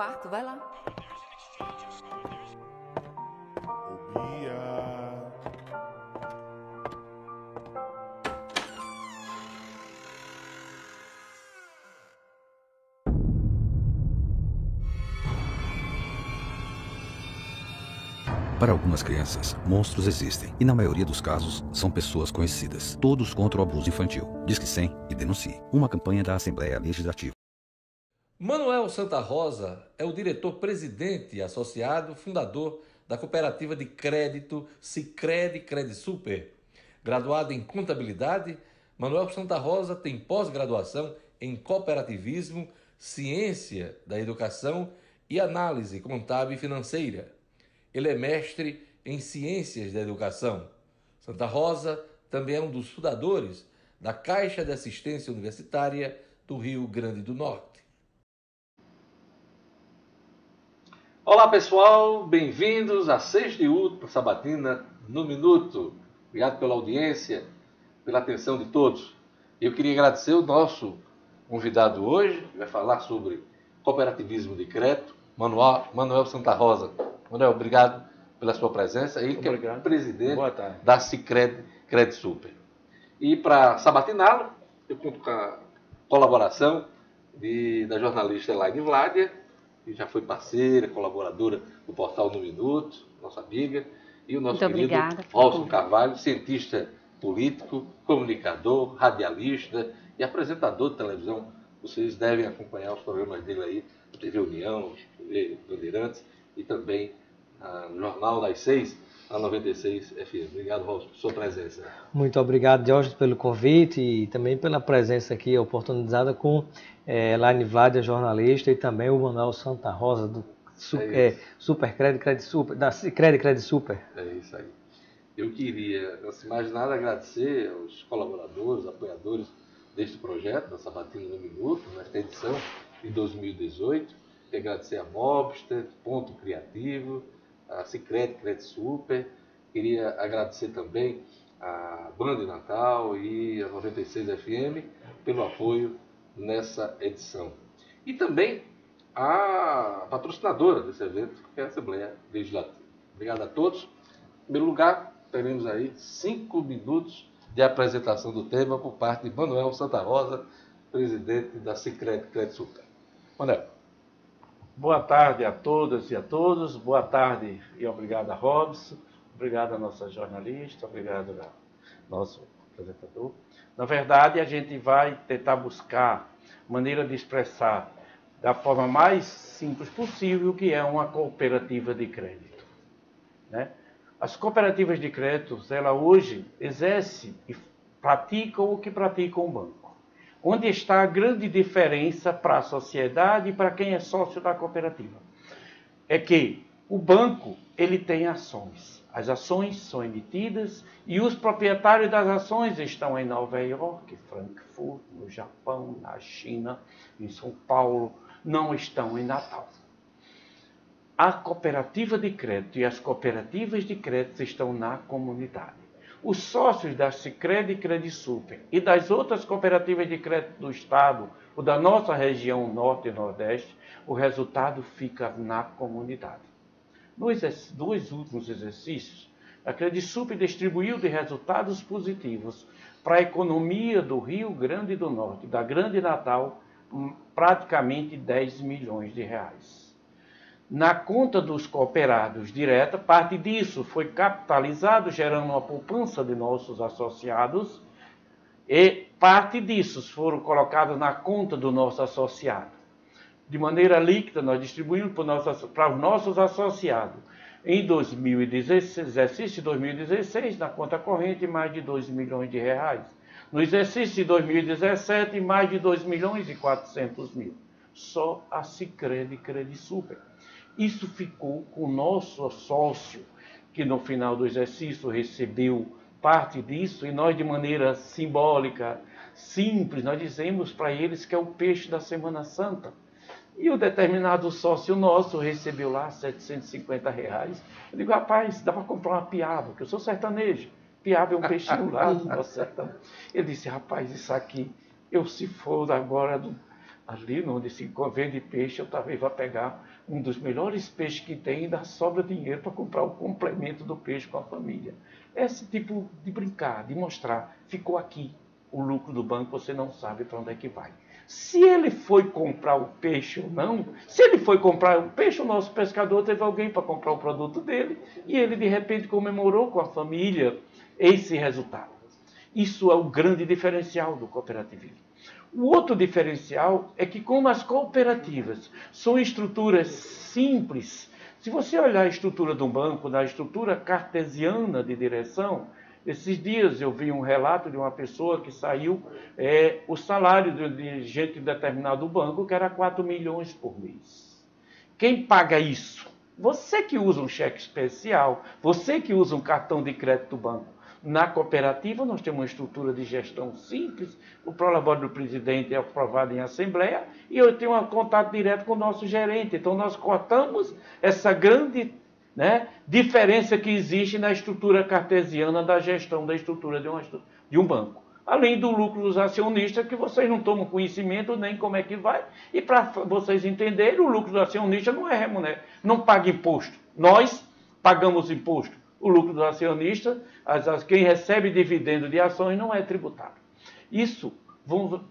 quarto, vai lá. Ô, Bia. Para algumas crianças, monstros existem e na maioria dos casos são pessoas conhecidas. Todos contra o abuso infantil. Disque 100 e denuncie. Uma campanha da Assembleia Legislativa. Manuel Santa Rosa é o diretor-presidente associado, fundador da cooperativa de crédito Sicredi Credisuper. Graduado em contabilidade, Manuel Santa Rosa tem pós-graduação em cooperativismo, ciência da educação e análise contábil e financeira. Ele é mestre em ciências da educação. Santa Rosa também é um dos fundadores da Caixa de Assistência Universitária do Rio Grande do Norte. Olá pessoal, bem-vindos à sexta e última sabatina no Minuto. Obrigado pela audiência, pela atenção de todos. Eu queria agradecer o nosso convidado hoje, que vai falar sobre cooperativismo de crédito, Manuel Santa Rosa. Manuel, obrigado pela sua presença. Ele que é o presidente da Sicredi Credisuper. E para sabatiná-lo, eu conto com a colaboração da jornalista Elaine Vládia, que já foi parceira, colaboradora do portal No Minuto, nossa amiga, e o nosso querido Robson Carvalho, cientista político, comunicador, radialista e apresentador de televisão. Vocês devem acompanhar os programas dele aí, TV União, TV Bandeirantes e também no Jornal das 6, a 96 FM. Obrigado, Robson, por sua presença. Muito obrigado, Jorge, pelo convite e também pela presença aqui oportunizada com Elaine Vládia, jornalista, e também o Manuel Santa Rosa, do Supercred Credisuper, da Sicredi Credisuper. É isso aí. Eu queria, antes de mais nada, agradecer aos colaboradores, apoiadores deste projeto, da Sabatina no Minuto, nesta edição de 2018. Quero agradecer a Mobster, Ponto Criativo, a Sicredi Credisuper. Queria agradecer também a Band Natal e a 96 FM pelo apoio nessa edição. E também a patrocinadora desse evento, que é a Assembleia Legislativa. Obrigado a todos. Em primeiro lugar, teremos aí 5 minutos de apresentação do tema por parte de Manuel Santa Rosa, presidente da Sicredi Credisuper. Manuel. Boa tarde a todas e a todos. Boa tarde e obrigado a Robson. Obrigado a nossa jornalista. Obrigado ao nosso apresentador. Na verdade, a gente vai tentar buscar maneira de expressar da forma mais simples possível o que é uma cooperativa de crédito, né? As cooperativas de crédito, ela hoje exercem e praticam o que praticam o banco. Onde está a grande diferença para a sociedade e para quem é sócio da cooperativa? É que o banco, ele tem ações. As ações são emitidas e os proprietários das ações estão em Nova York, Frankfurt, no Japão, na China, em São Paulo, não estão em Natal. A cooperativa de crédito e as cooperativas de crédito estão na comunidade. Os sócios da Sicredi Credisuper e das outras cooperativas de crédito do Estado ou da nossa região Norte e Nordeste, o resultado fica na comunidade. Nos dois últimos exercícios, a Credisuper distribuiu de resultados positivos para a economia do Rio Grande do Norte, da Grande Natal, praticamente 10 milhões de reais. Na conta dos cooperados direta, parte disso foi capitalizado, gerando uma poupança de nossos associados, e parte disso foram colocados na conta do nosso associado. De maneira líquida, nós distribuímos para os nossos associados. Em 2016, exercício de 2016, na conta corrente, mais de 2 milhões de reais. No exercício de 2017, mais de 2 milhões e 400 mil. Só a Sicredi Credisuper. Isso ficou com o nosso sócio, que no final do exercício recebeu parte disso, e nós, de maneira simbólica, simples, nós dizemos para eles que é o peixe da Semana Santa. E o determinado sócio nosso recebeu lá R$750. Eu digo, rapaz, dá para comprar uma piaba, porque eu sou sertanejo. Piaba é um peixinho lá do nosso sertão. Ele disse, rapaz, isso aqui, eu se for agora ali onde se vende peixe, eu talvez vá pegar um dos melhores peixes que tem e ainda sobra dinheiro para comprar o complemento do peixe com a família. Esse tipo de brincar, de mostrar, ficou aqui o lucro do banco, você não sabe para onde é que vai. Se ele foi comprar o peixe ou não, se ele foi comprar o peixe, o nosso pescador teve alguém para comprar o produto dele e ele de repente comemorou com a família esse resultado. Isso é o grande diferencial do cooperativismo. O outro diferencial é que como as cooperativas são estruturas simples, se você olhar a estrutura de um banco, na estrutura cartesiana de direção, esses dias eu vi um relato de uma pessoa que saiu o salário de gente de determinado banco, que era 4 milhões por mês. Quem paga isso? Você que usa um cheque especial, você que usa um cartão de crédito do banco. Na cooperativa, nós temos uma estrutura de gestão simples, o prolabore do presidente é aprovado em assembleia e eu tenho um contato direto com o nosso gerente. Então, nós cortamos essa grande diferença que existe na estrutura cartesiana da gestão da estrutura de um banco. Além do lucro dos acionistas, que vocês não tomam conhecimento nem como é que vai. E para vocês entenderem, o lucro do acionista não é remunerado, não paga imposto. Nós pagamos imposto. O lucro do acionista, quem recebe dividendo de ações não é tributado. Isso,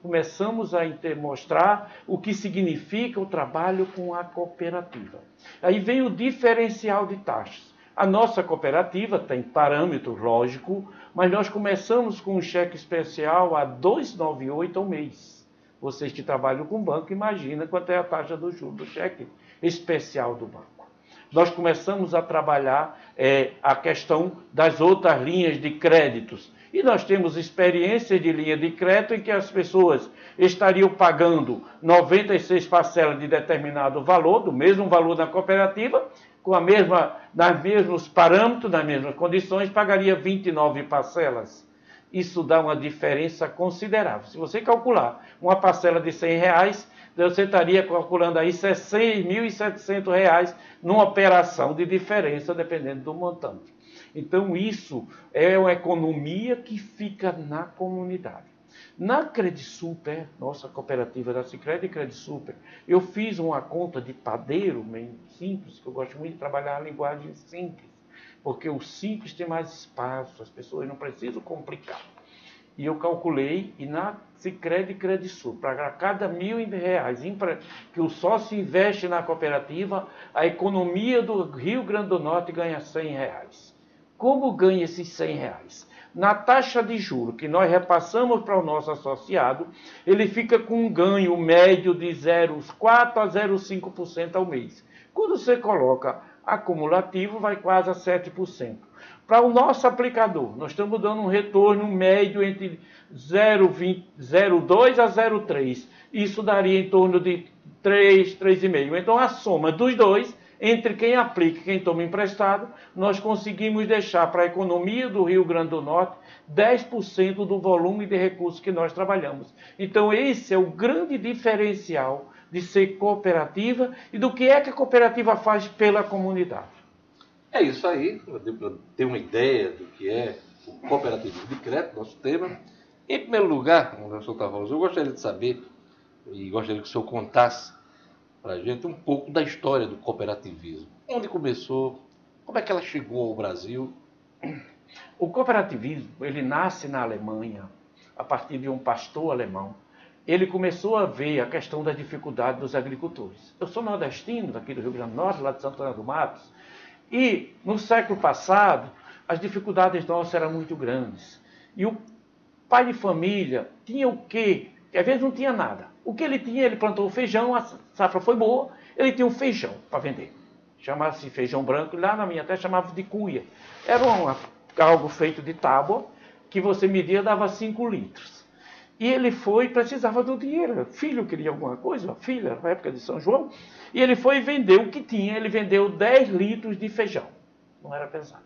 começamos a mostrar o que significa o trabalho com a cooperativa. Aí vem o diferencial de taxas. A nossa cooperativa tem parâmetro lógico, mas nós começamos com um cheque especial a 2,98 ao mês. Vocês que trabalham com banco, imagina quanto é a taxa do juro do cheque especial do banco. Nós começamos a trabalhar a questão das outras linhas de créditos. E nós temos experiência de linha de crédito em que as pessoas estariam pagando 96 parcelas de determinado valor, do mesmo valor da cooperativa, com nas mesmos parâmetros, nas mesmas condições, pagaria 29 parcelas. Isso dá uma diferença considerável. Se você calcular uma parcela de R$100, você estaria calculando aí R$6.700 numa operação de diferença, dependendo do montante. Então, isso é uma economia que fica na comunidade. Na Credsuper, nossa cooperativa da Sicredi e Credsuper, eu fiz uma conta de padeiro, meio simples, que eu gosto muito de trabalhar a linguagem simples, porque o simples tem mais espaço, as pessoas não precisam complicar. E eu calculei, e na Sicredi e Credsul, para cada R$1.000 que o sócio investe na cooperativa, a economia do Rio Grande do Norte ganha R$100. Como ganha esses R$100? Na taxa de juros que nós repassamos para o nosso associado, ele fica com um ganho médio de 0,4% a 0,5% ao mês. Quando você coloca acumulativo, vai quase a 7%. Para o nosso aplicador, nós estamos dando um retorno médio entre 0,2 a 0,3. Isso daria em torno de 3, 3,5. Então, a soma dos dois, entre quem aplica e quem toma emprestado, nós conseguimos deixar para a economia do Rio Grande do Norte 10% do volume de recursos que nós trabalhamos. Então, esse é o grande diferencial de ser cooperativa e do que é que a cooperativa faz pela comunidade. É isso aí, para ter uma ideia do que é o cooperativismo de crédito, nosso tema. Em primeiro lugar, professor Tavares, eu gostaria de saber, e gostaria que o senhor contasse para a gente um pouco da história do cooperativismo. Onde começou, como é que ela chegou ao Brasil? O cooperativismo, ele nasce na Alemanha, a partir de um pastor alemão. Ele começou a ver a questão da dificuldade dos agricultores. Eu sou nordestino, daqui do Rio Grande do Norte, lá de Santana do Matos, e no século passado, as dificuldades nossas eram muito grandes. E o pai de família tinha o quê? Que às vezes não tinha nada. O que ele tinha, ele plantou feijão, a safra foi boa, ele tinha um feijão para vender. Chamava-se feijão branco, lá na minha terra chamava de cuia. Era algo feito de tábua, que você media, dava 5 litros. E ele precisava do dinheiro. Filho queria alguma coisa, filha, na época de São João. E ele foi vender o que tinha. Ele vendeu 10 litros de feijão. Não era pesado.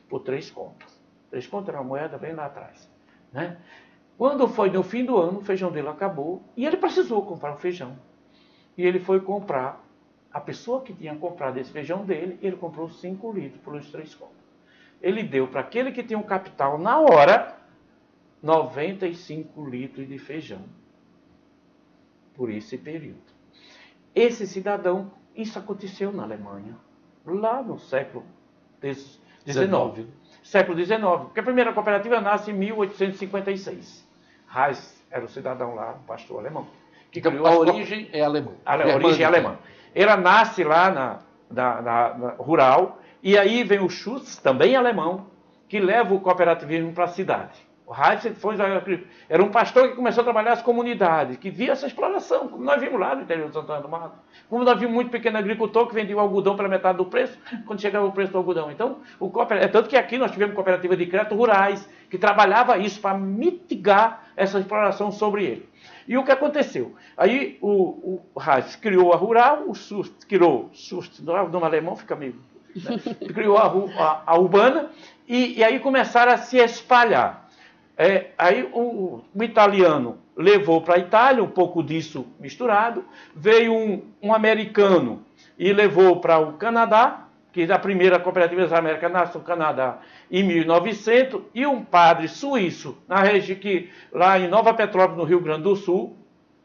Por 3 contos. 3 contos era uma moeda bem lá atrás. Né? Quando foi no fim do ano, o feijão dele acabou. E ele precisou comprar o feijão. E ele foi comprar. A pessoa que tinha comprado esse feijão dele, ele comprou 5 litros por os 3 contos. Ele deu para aquele que tinha um capital na hora 95 litros de feijão por esse período. Esse cidadão Isso aconteceu na Alemanha, lá no século XIX. Século XIX, porque a primeira cooperativa nasce em 1856. Reis era o cidadão lá, um pastor alemão. Que Então, criou a origem é alemã. A origem é alemã. Ela nasce lá na rural, e aí vem o Schutz, também alemão, que leva o cooperativismo para a cidade. O Reis era um pastor que começou a trabalhar as comunidades, que via essa exploração, como nós vimos lá no interior de Santana do Mato. Como nós vimos muito pequeno agricultor que vendia o algodão pela metade do preço, quando chegava o preço do algodão. Então, é tanto que aqui nós tivemos cooperativa de crédito rurais, que trabalhava isso para mitigar essa exploração sobre ele. E o que aconteceu? Aí o Reis criou a rural, o Schutz criou, o nome alemão fica meio... Né? Criou a urbana, e aí começaram a se espalhar. Aí o italiano levou para a Itália, um pouco disso misturado, veio um americano e levou para o Canadá, que a primeira cooperativa da América nasce no Canadá em 1900, e um padre suíço, na região lá em Nova Petrópolis, no Rio Grande do Sul,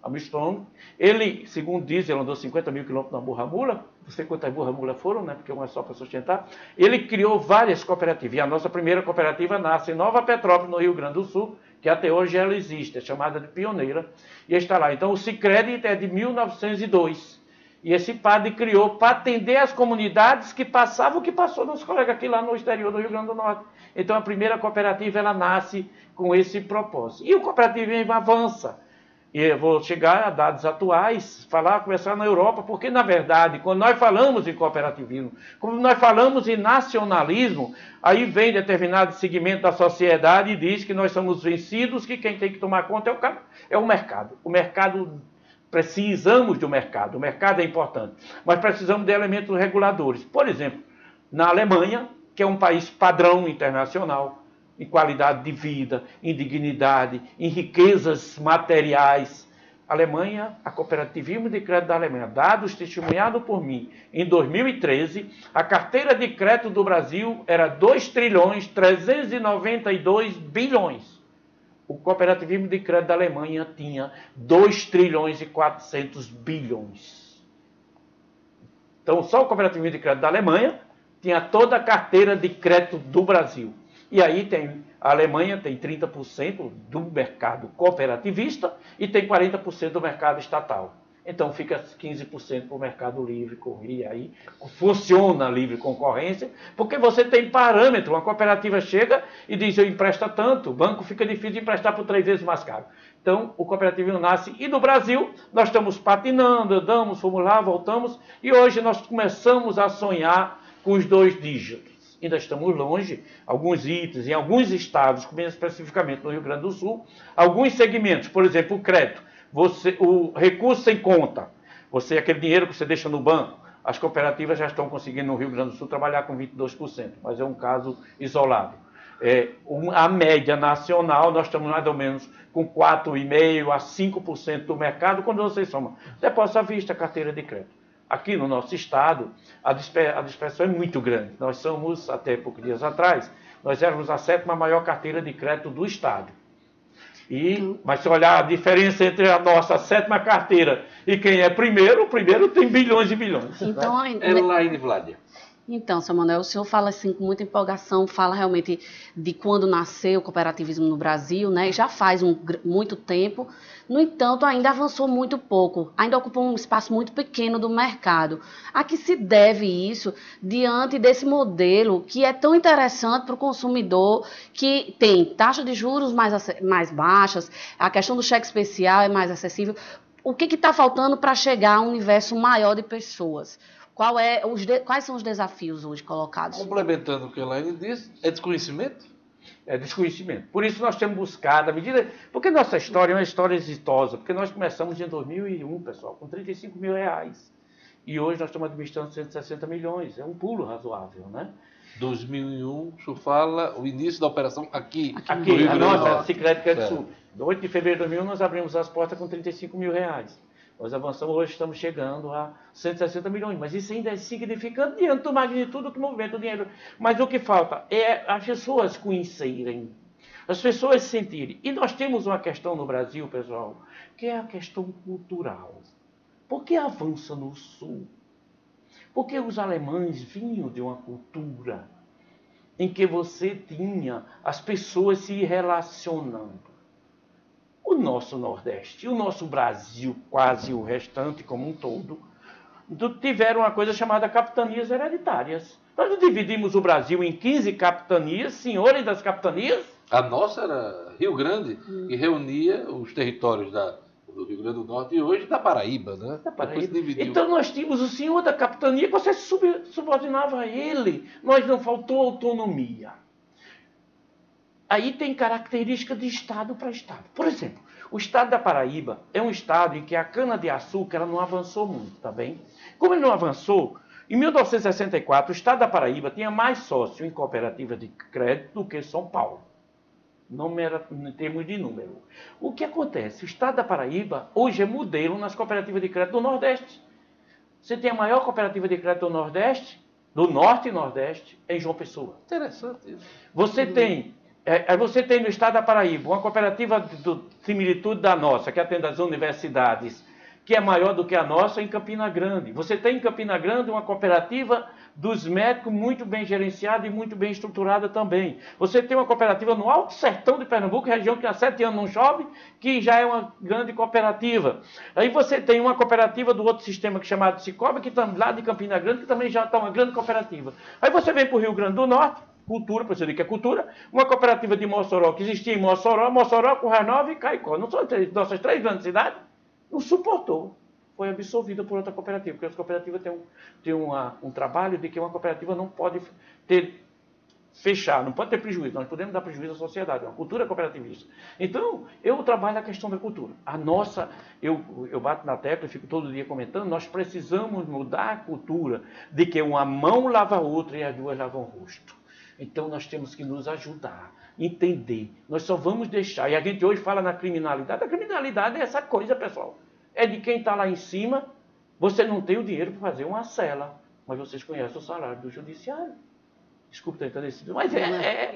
Armstrong, ele, segundo diz, ele andou 50 mil quilômetros na burra-mula, não sei quantas burra-mula foram, né, porque uma é só para sustentar, ele criou várias cooperativas, e a nossa primeira cooperativa nasce em Nova Petrópolis, no Rio Grande do Sul, que até hoje ela existe, é chamada de pioneira, e está lá. Então o Sicredi é de 1902, e esse padre criou para atender as comunidades que passavam o que passou nos colegas aqui lá no exterior do Rio Grande do Norte. Então a primeira cooperativa ela nasce com esse propósito. E o cooperativismo avança. E eu vou chegar a dados atuais, começar na Europa, porque, na verdade, quando nós falamos em cooperativismo, quando nós falamos em nacionalismo, aí vem determinado segmento da sociedade e diz que nós somos vencidos, que quem tem que tomar conta é o mercado. O mercado, precisamos do mercado, o mercado é importante, mas precisamos de elementos reguladores. Por exemplo, na Alemanha, que é um país padrão internacional, em qualidade de vida, em dignidade, em riquezas materiais. A Alemanha, a cooperativismo de crédito da Alemanha, dados testemunhados por mim, em 2013, a carteira de crédito do Brasil era 2.392 bilhões. O cooperativismo de crédito da Alemanha tinha 2.400 bilhões. Então, só o cooperativismo de crédito da Alemanha tinha toda a carteira de crédito do Brasil. E aí a Alemanha tem 30% do mercado cooperativista e tem 40% do mercado estatal. Então fica 15% para o mercado livre, e aí funciona a livre concorrência, porque você tem parâmetro. Uma cooperativa chega e diz, eu empresto tanto, o banco fica difícil de emprestar por 3 vezes mais caro. Então o cooperativismo nasce, e no Brasil nós estamos patinando, andamos, fomos lá, voltamos, e hoje nós começamos a sonhar com os 2 dígitos. Ainda estamos longe, alguns itens, em alguns estados, como especificamente no Rio Grande do Sul, alguns segmentos, por exemplo, o crédito, o recurso sem conta, aquele dinheiro que você deixa no banco, as cooperativas já estão conseguindo no Rio Grande do Sul trabalhar com 22%, mas é um caso isolado. A média nacional, nós estamos mais ou menos com 4,5% a 5% do mercado, quando vocês somam depósito à vista, carteira de crédito. Aqui no nosso estado, a dispersão é muito grande. Nós somos, até poucos dias atrás, nós éramos a 7ª maior carteira de crédito do estado. Mas se olhar a diferença entre a nossa 7ª carteira e quem é primeiro, o primeiro tem bilhões e bilhões. Então, Elaine Vládia. Então, seu Manuel, o senhor fala assim com muita empolgação, fala realmente de quando nasceu o cooperativismo no Brasil, né? Já faz muito tempo. No entanto, ainda avançou muito pouco, ainda ocupa um espaço muito pequeno do mercado. A que se deve isso diante desse modelo que é tão interessante para o consumidor, que tem taxa de juros mais baixas, a questão do cheque especial é mais acessível. O que está faltando para chegar a um universo maior de pessoas? Quais são os desafios hoje colocados? Complementando o que a Elaine disse, é desconhecimento? É desconhecimento. Por isso nós temos buscado, à medida... Porque nossa história é uma história exitosa, porque nós começamos em 2001, pessoal, com 35 mil reais. E hoje nós estamos administrando 160 milhões. É um pulo razoável, né? 2001, o senhor fala o início da operação aqui a nossa Sicredi Crédito Sul. 8 de fevereiro de 2001 nós abrimos as portas com 35 mil reais. Nós avançamos, hoje estamos chegando a 160 milhões, mas isso ainda é significante diante da magnitude que movimenta o dinheiro. Mas o que falta é as pessoas conhecerem, as pessoas sentirem. E nós temos uma questão no Brasil, pessoal, que é a questão cultural. Por que avança no Sul? Porque os alemães vinham de uma cultura em que você tinha as pessoas se relacionando. O nosso Nordeste, o nosso Brasil, quase o restante como um todo, tiveram uma coisa chamada capitanias hereditárias. Nós dividimos o Brasil em 15 capitanias, senhores das capitanias. A nossa era Rio Grande, que reunia os territórios do Rio Grande do Norte e hoje da Paraíba, né? Da Paraíba. Depois se dividiu. Então nós tínhamos o senhor da capitania que você subordinava a ele. Nós não faltou autonomia. Aí tem característica de estado para estado. Por exemplo, o estado da Paraíba é um estado em que a cana-de-açúcar ela não avançou muito, tá bem? Como ele não avançou, em 1964 o estado da Paraíba tinha mais sócio em cooperativa de crédito do que São Paulo. Não era em termos de número. O que acontece? O estado da Paraíba hoje é modelo nas cooperativas de crédito do Nordeste. Você tem a maior cooperativa de crédito do Nordeste, do Norte e Nordeste, em João Pessoa. Interessante isso. Você tem no estado da Paraíba uma cooperativa de similitude da nossa, que atende às universidades, que é maior do que a nossa em Campina Grande. Você tem em Campina Grande uma cooperativa dos médicos muito bem gerenciada e muito bem estruturada também. Você tem uma cooperativa no Alto Sertão de Pernambuco, região que há 7 anos não chove, que já é uma grande cooperativa. Aí você tem uma cooperativa do outro sistema que é chamado Cicobi, que está lá de Campina Grande, que também já está uma grande cooperativa. Aí você vem para o Rio Grande do Norte, cultura, para você dizer que é cultura, uma cooperativa de Mossoró, que existia em Mossoró, Currais Nova e Caicó. Não são nossas 3 grandes cidades? Não suportou. Foi absorvida por outra cooperativa, porque as cooperativas têm um trabalho de que uma cooperativa não pode fechar, não pode ter prejuízo. Nós podemos dar prejuízo à sociedade, é uma cultura cooperativista. Então, eu trabalho na questão da cultura. A nossa, eu bato na tecla e fico todo dia comentando, nós precisamos mudar a cultura de que uma mão lava a outra e as duas lavam o rosto. Então, nós temos que nos ajudar, entender. Nós só vamos deixar, e a gente hoje fala na criminalidade, a criminalidade é essa coisa, pessoal. É de quem está lá em cima, você não tem o dinheiro para fazer uma cela, mas vocês conhecem o salário do judiciário. Desculpa estar entrando mas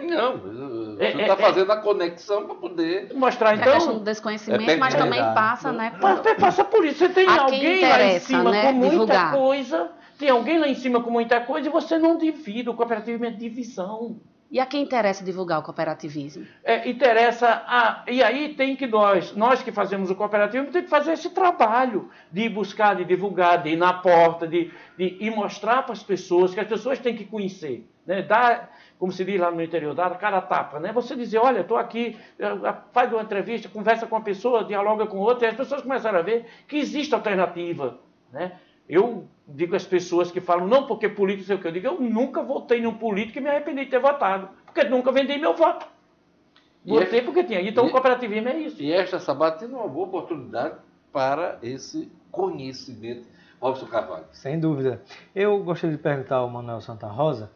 Não, você está fazendo a conexão para poder mostrar, então. É questão do desconhecimento, mas também passa, né? Passa por isso. Você tem alguém lá em cima, né, com muita divulgar. coisa, tem alguém lá em cima com muita coisa e você não divide. O cooperativismo é divisão. E a quem interessa divulgar o cooperativismo? E aí tem que nós que fazemos o cooperativismo, tem que fazer esse trabalho de buscar, de divulgar, de ir na porta, de ir mostrar para as pessoas, que as pessoas têm que conhecer. Né? Dar, como se diz lá no interior, dar a cara a tapa. Né? Você dizer, olha, estou aqui, faz uma entrevista, conversa com uma pessoa, dialoga com outra, e as pessoas começaram a ver que existe alternativa. Né? Eu digo às pessoas que falam, não, porque político sei o que, eu digo, eu nunca votei num político e me arrependi de ter votado, porque nunca vendi meu voto. Votei porque tinha. Então o cooperativismo é isso. E esta sabatina é uma boa oportunidade para esse conhecimento. Robson Carvalho. Sem dúvida. Eu gostaria de perguntar ao Manuel Santa Rosa,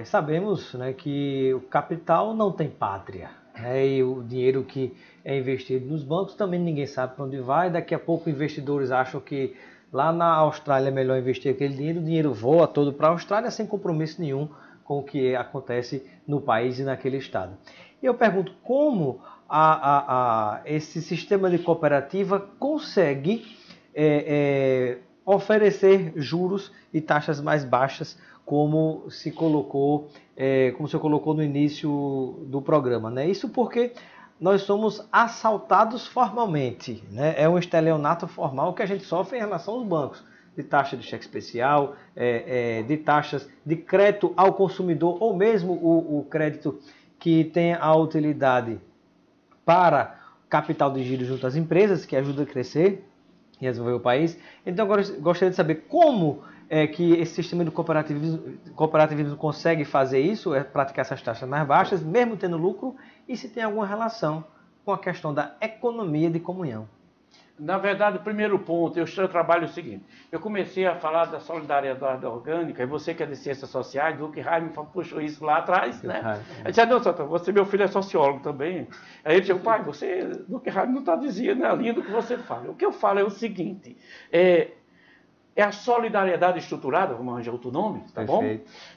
sabemos, né, que o capital não tem pátria, né, e o dinheiro que é investido nos bancos também ninguém sabe para onde vai, daqui a pouco investidores acham que lá na Austrália é melhor investir aquele dinheiro, o dinheiro voa todo para a Austrália sem compromisso nenhum com o que acontece no país e naquele estado. E eu pergunto como esse sistema de cooperativa consegue oferecer juros e taxas mais baixas, como se colocou no início do programa, né? Isso porque nós somos assaltados formalmente, né? É um estelionato formal que a gente sofre em relação aos bancos, de taxa de cheque especial, de taxas de crédito ao consumidor, ou mesmo o crédito que tem a utilidade para capital de giro junto às empresas, que ajuda a crescer e desenvolver o país. Então, agora eu gostaria de saber como que esse sistema de cooperativismo consegue fazer isso, praticar essas taxas mais baixas, mesmo tendo lucro, e se tem alguma relação com a questão da economia de comunhão. Na verdade, o primeiro ponto, eu trabalho o seguinte, eu comecei a falar da solidariedade orgânica, e você que é de ciências sociais, o Luke Heimann puxou isso lá atrás, né? Eu disse, não, Santa, meu filho é sociólogo também. Aí ele disse, pai, Luke Heimann não está dizendo a linha do que você fala. O que eu falo é o seguinte, é a solidariedade estruturada, vamos arranjar outro nome, tá bom?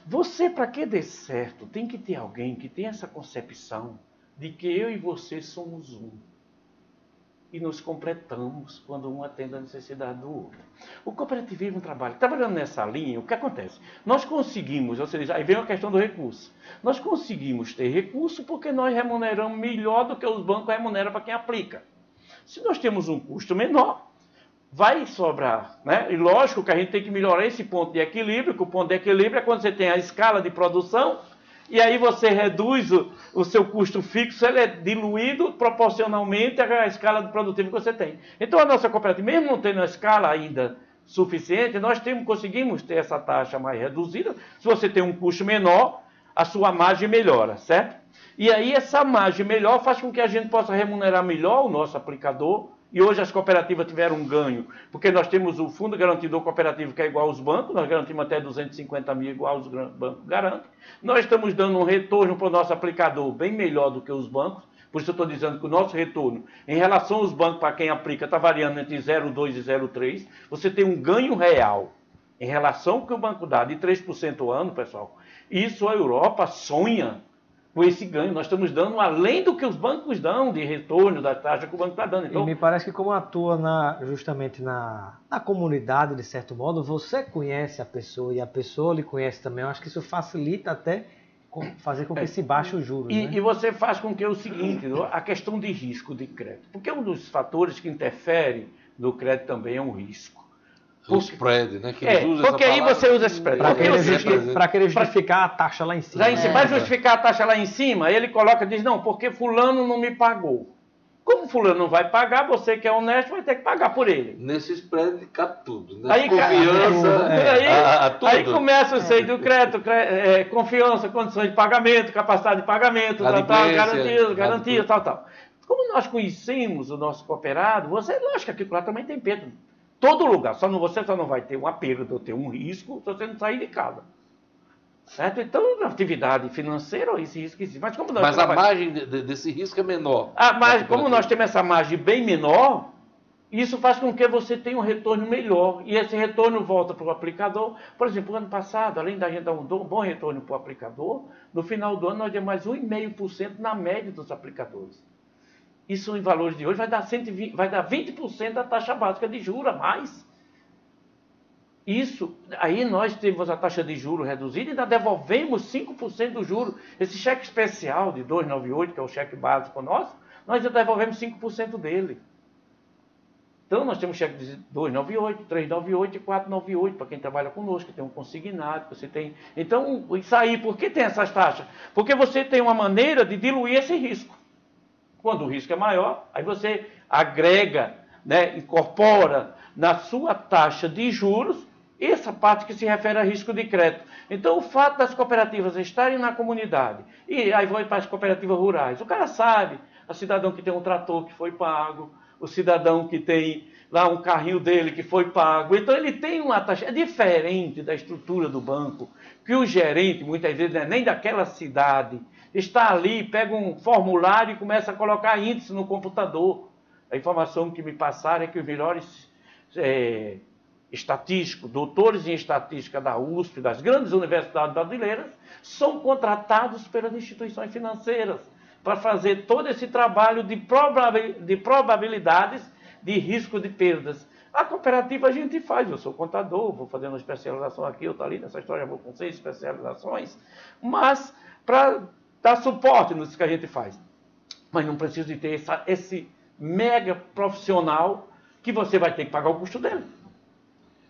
Você, para que dê certo, tem que ter alguém que tenha essa concepção de que eu e você somos um. e nos completamos quando um atende a necessidade do outro. O cooperativismo trabalha. Trabalhando nessa linha, o que acontece? Nós conseguimos, ou seja, aí vem a questão do recurso. Nós conseguimos ter recurso porque nós remuneramos melhor do que os bancos remuneram para quem aplica. Se nós temos um custo menor, vai sobrar, né? E lógico que a gente tem que melhorar esse ponto de equilíbrio, que o ponto de equilíbrio é quando você tem a escala de produção, e aí você reduz o seu custo fixo, ele é diluído proporcionalmente à escala de produtivo que você tem. Então a nossa cooperativa, mesmo não tendo a escala ainda suficiente, nós conseguimos ter essa taxa mais reduzida. Se você tem um custo menor, a sua margem melhora, certo? E aí essa margem melhor faz com que a gente possa remunerar melhor o nosso aplicador. E hoje as cooperativas tiveram um ganho, porque nós temos o Fundo Garantidor Cooperativo, que é igual aos bancos, nós garantimos até 250 mil, igual aos bancos garantem. Nós estamos dando um retorno para o nosso aplicador bem melhor do que os bancos, por isso eu estou dizendo que o nosso retorno, em relação aos bancos, para quem aplica, está variando entre 0,2 e 0,3. Você tem um ganho real em relação ao que o banco dá, de 3% ao ano, pessoal. Isso a Europa sonha com esse ganho. Nós estamos dando além do que os bancos dão de retorno da taxa que o banco está dando. Então, e me parece que como atua justamente na comunidade, de certo modo, você conhece a pessoa e a pessoa lhe conhece também. Eu acho que isso facilita até fazer com que se baixe os juros. E você faz com que é o seguinte, a questão de risco de crédito. Porque um dos fatores que interfere no crédito também é um risco. O spread, né? Que usa porque aí você usa spread. Para querer justificar a taxa lá em cima. Para justificar a taxa lá em cima, ele coloca e diz, não, porque fulano não me pagou. Como fulano não vai pagar, você que é honesto vai ter que pagar por ele. Nesse spread cabe tudo. Né? Aí, Confiança, tudo. Aí começa o seio do crédito, confiança, condições de pagamento, capacidade de pagamento, garantia, tal. Como nós conhecemos o nosso cooperado, você, lógico que aquilo lá também tem peso. Todo lugar, você só não vai ter uma perda ou ter um risco se você não sair de casa. Certo? Então, na atividade financeira, esse risco existe. Mas a margem desse risco é menor. Mas como nós temos essa margem bem menor, isso faz com que você tenha um retorno melhor. E esse retorno volta para o aplicador. Por exemplo, o ano passado, além da gente dar um bom retorno para o aplicador, no final do ano nós demos mais 1,5% na média dos aplicadores. Isso em valores de hoje vai dar 20% da taxa básica de juros a mais. Isso, aí nós temos a taxa de juros reduzida e ainda devolvemos 5% do juro. Esse cheque especial de 298, que é o cheque básico nosso, nós já devolvemos 5% dele. Então nós temos cheque de 298, 398 e 498 para quem trabalha conosco, que tem um consignado, você tem. Então, isso aí, por que tem essas taxas? Porque você tem uma maneira de diluir esse risco. Quando o risco é maior, aí você agrega, né, incorpora na sua taxa de juros essa parte que se refere a risco de crédito. Então, o fato das cooperativas estarem na comunidade, e aí vai para as cooperativas rurais, o cara sabe, o cidadão que tem um trator que foi pago, o cidadão que tem lá um carrinho dele que foi pago, então ele tem uma taxa, é diferente da estrutura do banco, que o gerente, muitas vezes, não é nem daquela cidade, está ali, pega um formulário e começa a colocar índice no computador. A informação que me passaram é que os melhores estatísticos, doutores em estatística da USP, das grandes universidades brasileiras, são contratados pelas instituições financeiras para fazer todo esse trabalho de probabilidades de risco de perdas. A cooperativa a gente faz, eu sou contador, vou fazendo uma especialização aqui, outra ali, nessa história vou com 6 especializações, mas para dar suporte nisso que a gente faz. Mas não precisa de ter esse mega profissional que você vai ter que pagar o custo dele.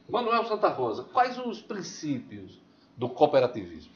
Manuel Santa Rosa, quais os princípios do cooperativismo?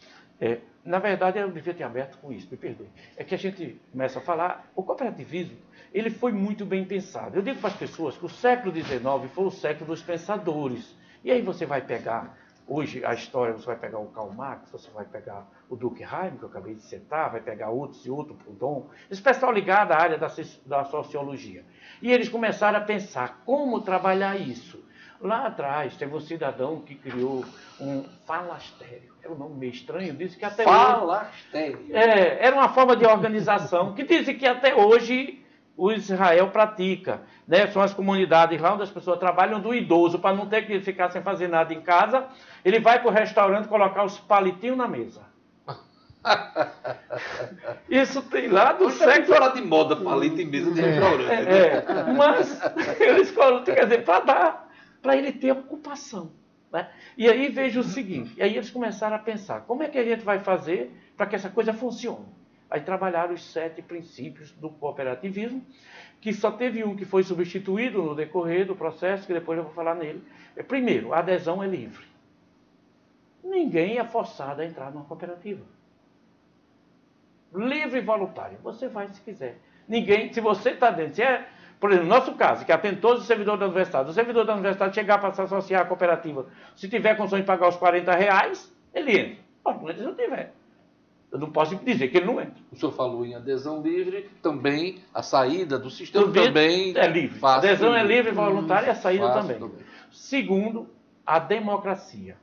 Na verdade, eu devia ter aberto com isso, me perdoe. É que a gente começa a falar, o cooperativismo, ele foi muito bem pensado. Eu digo para as pessoas que o século XIX foi o século dos pensadores. E aí você vai pegar, hoje a história, você vai pegar o Karl Marx, você vai pegar o Durkheim, que eu acabei de citar, vai pegar outros e outro, Proudhon, esse pessoal ligado à área da sociologia. E eles começaram a pensar como trabalhar isso. Lá atrás, teve um cidadão que criou um falastério. Era um nome meio estranho, disse que até falastério. hoje... era uma forma de organização que dizem que até hoje o Israel pratica. Né? São as comunidades lá onde as pessoas trabalham do idoso, para não ter que ficar sem fazer nada em casa. Ele vai para o restaurante colocar os palitinhos na mesa. Isso tem lá do Hoje tá século... fora de moda palito em mesa de restaurante. Mas eles colocam, quer dizer, para ele ter ocupação. Né? E aí veja o seguinte, e aí eles começaram a pensar, como é que a gente vai fazer para que essa coisa funcione? Aí trabalharam os 7 princípios do cooperativismo, que só teve um que foi substituído no decorrer do processo, que depois eu vou falar nele. Primeiro, a adesão é livre. Ninguém é forçado a entrar numa cooperativa. Livre e voluntário. Você vai se quiser. Ninguém, se você está dentro, por exemplo, no nosso caso, que atende todos os servidores da universidade, o servidor da universidade chegar para se associar à cooperativa, se tiver condições de pagar os R$40, ele entra. Mas se não tiver. Eu não posso dizer que ele não entra. O senhor falou em adesão livre, também a saída do sistema também é livre. A adesão é livre, voluntária e a saída também. Segundo, a democracia.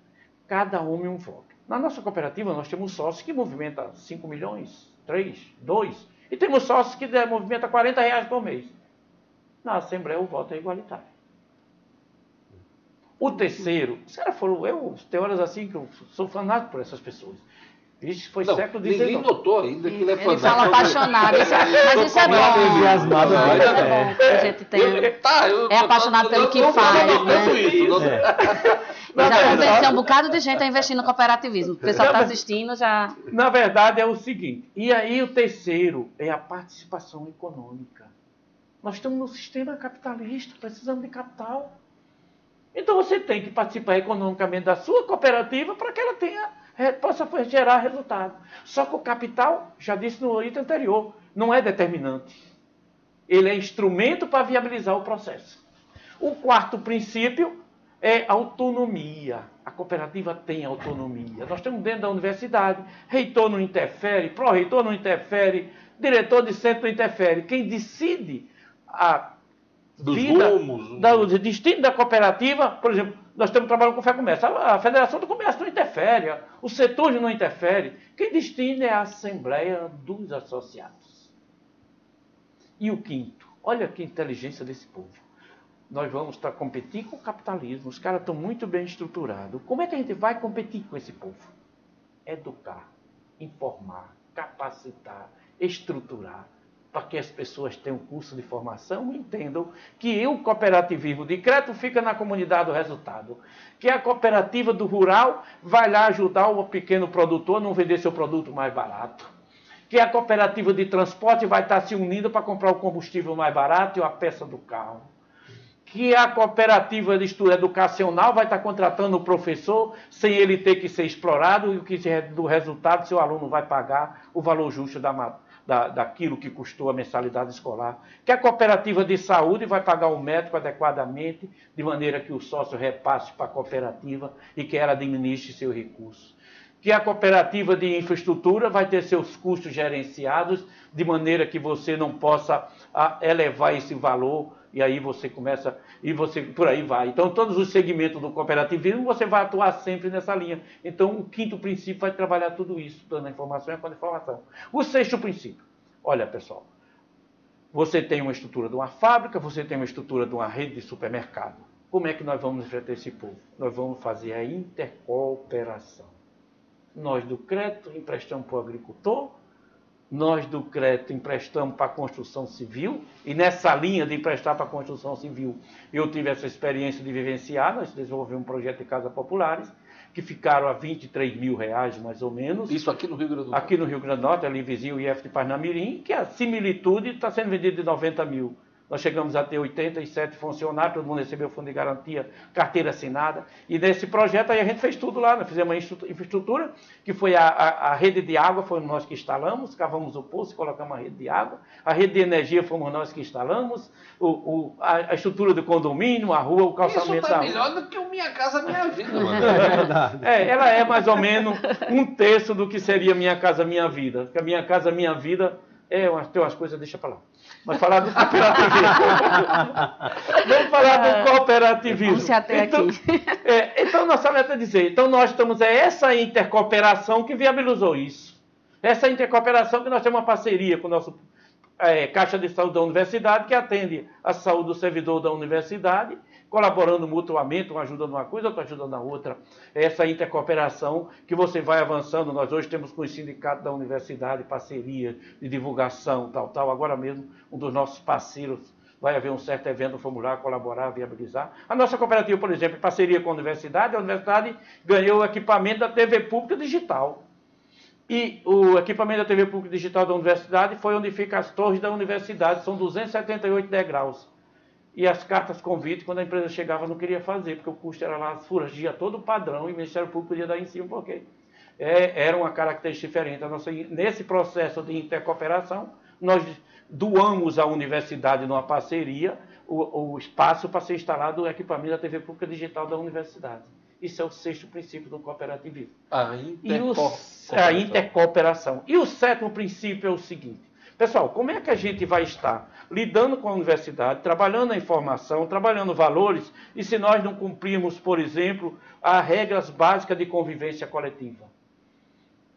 Cada homem um voto. Na nossa cooperativa nós temos sócios que movimentam 5 milhões, 3, 2. E temos sócios que movimentam R$40 por mês. Na Assembleia o voto é igualitário. O terceiro, os caras foram, tem horas assim que eu sou fanático por essas pessoas. Isso foi século XIX. Ninguém notou ainda que ele é fanático. Ele fala apaixonado, mas isso é bom. Entusiasmado, Isso é bom. A gente tem... É apaixonado pelo que faz, né? Já convenceu um bocado de gente a investir no cooperativismo. O pessoal está assistindo já... Na verdade é o seguinte, e aí o terceiro é a participação econômica. Nós estamos no sistema capitalista, precisamos de capital. Então você tem que participar economicamente da sua cooperativa para que ela possa gerar resultado. Só que o capital, já disse no item anterior, não é determinante. Ele é instrumento para viabilizar o processo. O quarto princípio é autonomia. A cooperativa tem autonomia. Nós estamos dentro da universidade, reitor não interfere, pró-reitor não interfere, diretor de centro não interfere. Quem decide o destino da cooperativa, por exemplo, nós estamos trabalhando com o FEComércio, a Federação do Comércio não interfere, o setor não interfere. Quem decide é a Assembleia dos Associados. E o quinto, olha que inteligência desse povo. Nós vamos competir com o capitalismo, os caras estão muito bem estruturados. Como é que a gente vai competir com esse povo? Educar, informar, capacitar, estruturar, para que as pessoas tenham curso de formação e entendam que o cooperativismo de crédito fica na comunidade do resultado. Que a cooperativa do rural vai lá ajudar o pequeno produtor a não vender seu produto mais barato. Que a cooperativa de transporte vai estar se unindo para comprar o combustível mais barato e a peça do carro. Que a cooperativa de estudo educacional vai estar contratando o professor sem ele ter que ser explorado e o que do resultado seu aluno vai pagar o valor justo daquilo que custou a mensalidade escolar, que a cooperativa de saúde vai pagar o médico adequadamente, de maneira que o sócio repasse para a cooperativa e que ela administre seu recurso. Que a cooperativa de infraestrutura vai ter seus custos gerenciados, de maneira que você não possa elevar esse valor, e aí você começa, e você por aí vai. Então, todos os segmentos do cooperativismo, você vai atuar sempre nessa linha. Então, o quinto princípio vai trabalhar tudo isso, dando a informação e a informação. O sexto princípio, olha pessoal, você tem uma estrutura de uma fábrica, você tem uma estrutura de uma rede de supermercado. Como é que nós vamos enfrentar esse povo? Nós vamos fazer a intercooperação. Nós do crédito emprestamos para o agricultor, nós do crédito emprestamos para a construção civil, e nessa linha de emprestar para a construção civil, eu tive essa experiência de vivenciar, nós desenvolvemos um projeto de casas populares, que ficaram a R$23 mil, mais ou menos. Isso aqui no Rio Grande do Norte? Aqui no Rio Grande do Norte, ali vizinho o IF de Parnamirim, que a similitude está sendo vendido de 90 mil. Nós chegamos a ter 87 funcionários, todo mundo recebeu fundo de garantia, carteira assinada. E nesse projeto aí a gente fez tudo lá, nós fizemos uma infraestrutura, que foi a rede de água, fomos nós que instalamos, cavamos o poço e colocamos a rede de água. A rede de energia fomos nós que instalamos, a estrutura do condomínio, a rua, o calçamento da rua. Isso está melhor do que o Minha Casa Minha Vida, mano. É verdade. Ela é mais ou menos 1/3 do que seria Minha Casa Minha Vida. Porque a Minha Casa Minha Vida tem umas coisas, deixa pra lá. Mas falar do cooperativismo. Vamos falar do cooperativismo. Vamos se até então, aqui. Então, nossa meta é dizer, então nós estamos, essa intercooperação que viabilizou isso. Essa intercooperação que nós temos uma parceria com o nosso Caixa de Saúde da Universidade, que atende a saúde do servidor da universidade, colaborando mutuamente, um ajudando uma coisa, outro ajudando a outra. Essa intercooperação que você vai avançando. Nós hoje temos com o sindicato da universidade, parceria de divulgação, tal. Agora mesmo, um dos nossos parceiros vai haver um certo evento, vamos lá colaborar, viabilizar. A nossa cooperativa, por exemplo, em parceria com a universidade ganhou o equipamento da TV Pública Digital. E o equipamento da TV Pública Digital da universidade foi onde ficam as torres da universidade, são 278 degraus. E as cartas convite, quando a empresa chegava, não queria fazer, porque o custo era lá, fugia todo o padrão, e o Ministério Público podia dar em cima, porque era uma característica diferente. Nesse processo de intercooperação, nós doamos à universidade, numa parceria, o espaço para ser instalado o equipamento da TV Pública Digital da universidade. Isso é o 6º princípio do cooperativismo. A intercooperação. E o 7º princípio é o seguinte. Pessoal, como é que a gente vai estar lidando com a universidade, trabalhando a informação, trabalhando valores, e se nós não cumprirmos, por exemplo, as regras básicas de convivência coletiva?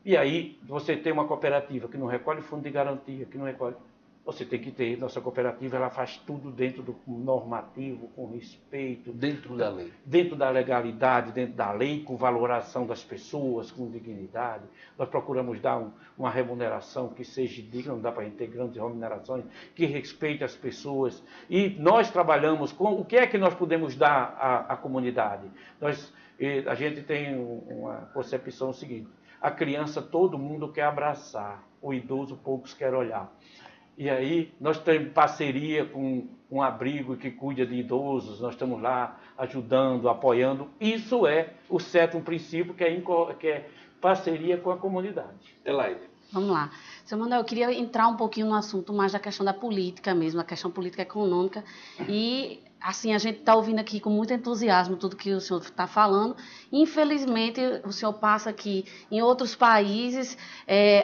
E aí, você tem uma cooperativa que não recolhe fundo de garantia, que não recolhe... Você tem que ter, nossa cooperativa, ela faz tudo dentro do normativo, com respeito. Dentro da lei. Dentro da legalidade, dentro da lei, com valoração das pessoas, com dignidade. Nós procuramos dar uma remuneração que seja digna, não dá para a gente ter grandes remunerações, que respeite as pessoas. E nós trabalhamos com o que é que nós podemos dar à comunidade. A gente tem uma concepção seguinte: a criança todo mundo quer abraçar, o idoso poucos querem olhar. E aí nós temos parceria com um abrigo que cuida de idosos, nós estamos lá ajudando, apoiando. Isso é o 7º princípio, que é parceria com a comunidade. Elaine. Vamos lá. Seu Manuel, eu queria entrar um pouquinho no assunto mais da questão da política mesmo, a questão política econômica. E, assim, a gente está ouvindo aqui com muito entusiasmo tudo que o senhor está falando. Infelizmente, o senhor passa que em outros países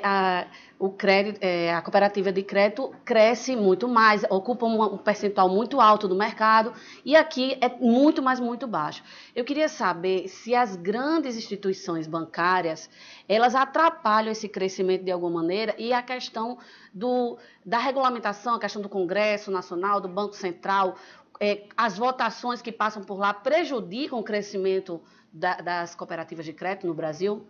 a cooperativa de crédito cresce muito mais, ocupa um percentual muito alto do mercado, e aqui é muito, mas muito baixo. Eu queria saber se as grandes instituições bancárias, elas atrapalham esse crescimento de alguma maneira, e a questão da regulamentação, a questão do Congresso Nacional, do Banco Central, as votações que passam por lá prejudicam o crescimento das cooperativas de crédito no Brasil?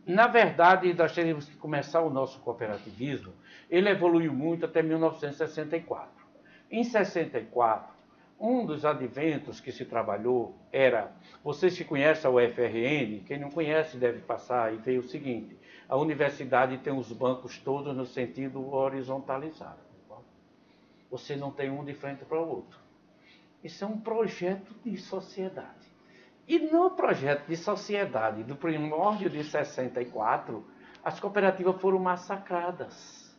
Na verdade, nós teríamos que começar o nosso cooperativismo. Ele evoluiu muito até 1964. Em 64, um dos adventos que se trabalhou era... Vocês que conhecem a UFRN, quem não conhece deve passar e ver o seguinte: a universidade tem os bancos todos no sentido horizontalizado. Você não tem um de frente para o outro. Isso é um projeto de sociedade. E no projeto de sociedade do primórdio de 64, as cooperativas foram massacradas.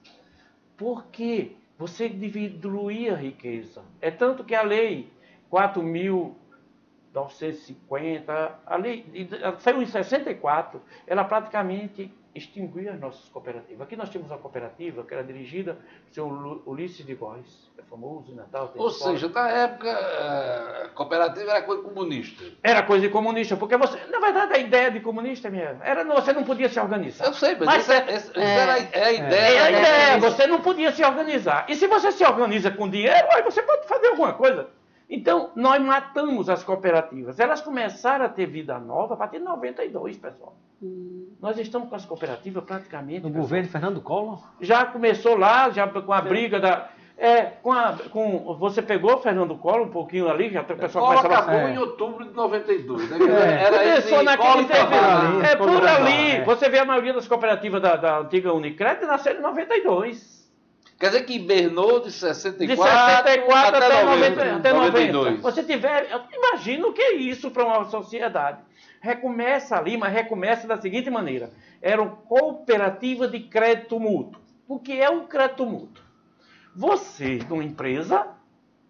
Porque você diluía a riqueza. É tanto que a lei 4.950, a lei saiu em 64, ela praticamente extinguia as nossas cooperativas. Aqui nós tínhamos uma cooperativa que era dirigida pelo senhor Ulisses de Góes, é famoso em Natal. Ou seja, na época, a cooperativa era coisa comunista. Era coisa de comunista, porque você, na verdade, a ideia de comunista era você não podia se organizar. Eu sei, mas essa era a ideia. É a ideia, você não podia se organizar. E se você se organiza com dinheiro, aí você pode fazer alguma coisa. Então, nós matamos as cooperativas. Elas começaram a ter vida nova a partir de 92, pessoal. Nós estamos com as cooperativas praticamente... No governo de Fernando Collor? Já começou lá, já com a briga da... você pegou o Fernando Collor um pouquinho ali, já o pessoal Collor começava... acabou em outubro de 92, né? Começou naquele tempo. Por ali. Você vê a maioria das cooperativas da antiga Unicred nasceram em 92. Quer dizer que hibernou de 64, De 64 até 92. Você imagina o que é isso para uma sociedade. Recomeça ali, mas recomeça da seguinte maneira. Era uma cooperativa de crédito mútuo. O que é um crédito mútuo? Você, numa empresa,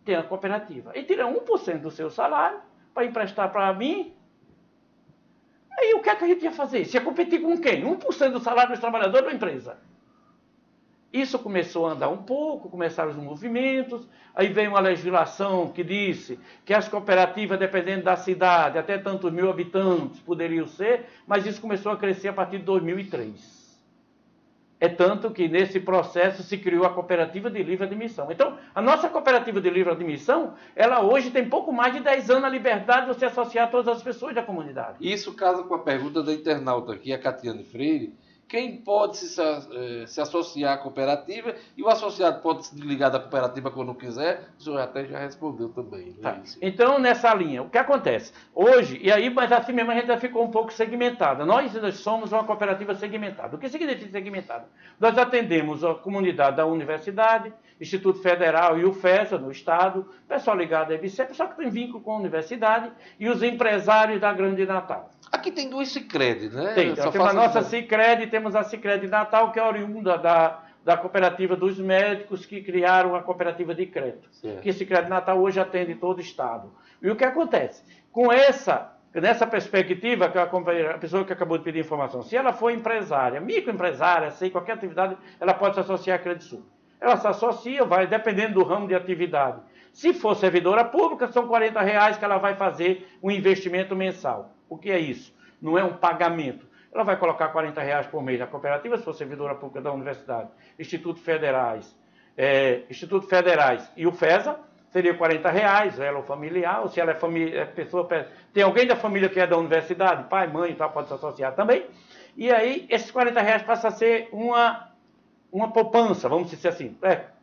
tem a cooperativa e tira 1% do seu salário para emprestar para mim. Aí o que é que a gente ia fazer? Você ia competir com quem? 1% do salário dos trabalhadores da empresa. Isso começou a andar um pouco, começaram os movimentos, aí veio uma legislação que disse que as cooperativas, dependendo da cidade, até tantos mil habitantes poderiam ser, mas isso começou a crescer a partir de 2003. É tanto que nesse processo se criou a cooperativa de livre admissão. Então, a nossa cooperativa de livre admissão, ela hoje tem pouco mais de 10 anos a liberdade de você associar todas as pessoas da comunidade. Isso casa com a pergunta da internauta aqui, a Catiane Freire. Quem pode se associar à cooperativa e o associado pode se desligar da cooperativa quando quiser? O senhor até já respondeu também. Tá. Então, nessa linha, o que acontece? Hoje, e aí, mas assim mesmo a gente já ficou um pouco segmentada. Nós somos uma cooperativa segmentada. O que significa segmentada? Nós atendemos a comunidade da universidade, Instituto Federal e o FESA, no Estado, pessoal ligado à EBC, pessoal que tem vínculo com a universidade e os empresários da Grande Natal. Aqui tem duas Sicredi, né? Tem, nós temos a nossa Sicredi, temos a Sicredi Natal, que é oriunda da cooperativa dos médicos que criaram a cooperativa de crédito. Certo. Que Sicredi Natal hoje atende todo o Estado. E o que acontece? Com nessa perspectiva, que a pessoa que acabou de pedir informação, se ela for empresária, microempresária, sei, qualquer atividade, ela pode se associar à Credisul. Ela se associa, vai dependendo do ramo de atividade. Se for servidora pública, são R$40 que ela vai fazer um investimento mensal. O que é isso? Não é um pagamento. Ela vai colocar R$40 por mês na cooperativa, se for servidora pública da universidade, Instituto Federais e o FESA, seria R$40, ela ou familiar, ou se ela é pessoa, tem alguém da família que é da universidade, pai, mãe e tal, pode se associar também. E aí, esses R$40 passam a ser uma poupança, vamos dizer assim,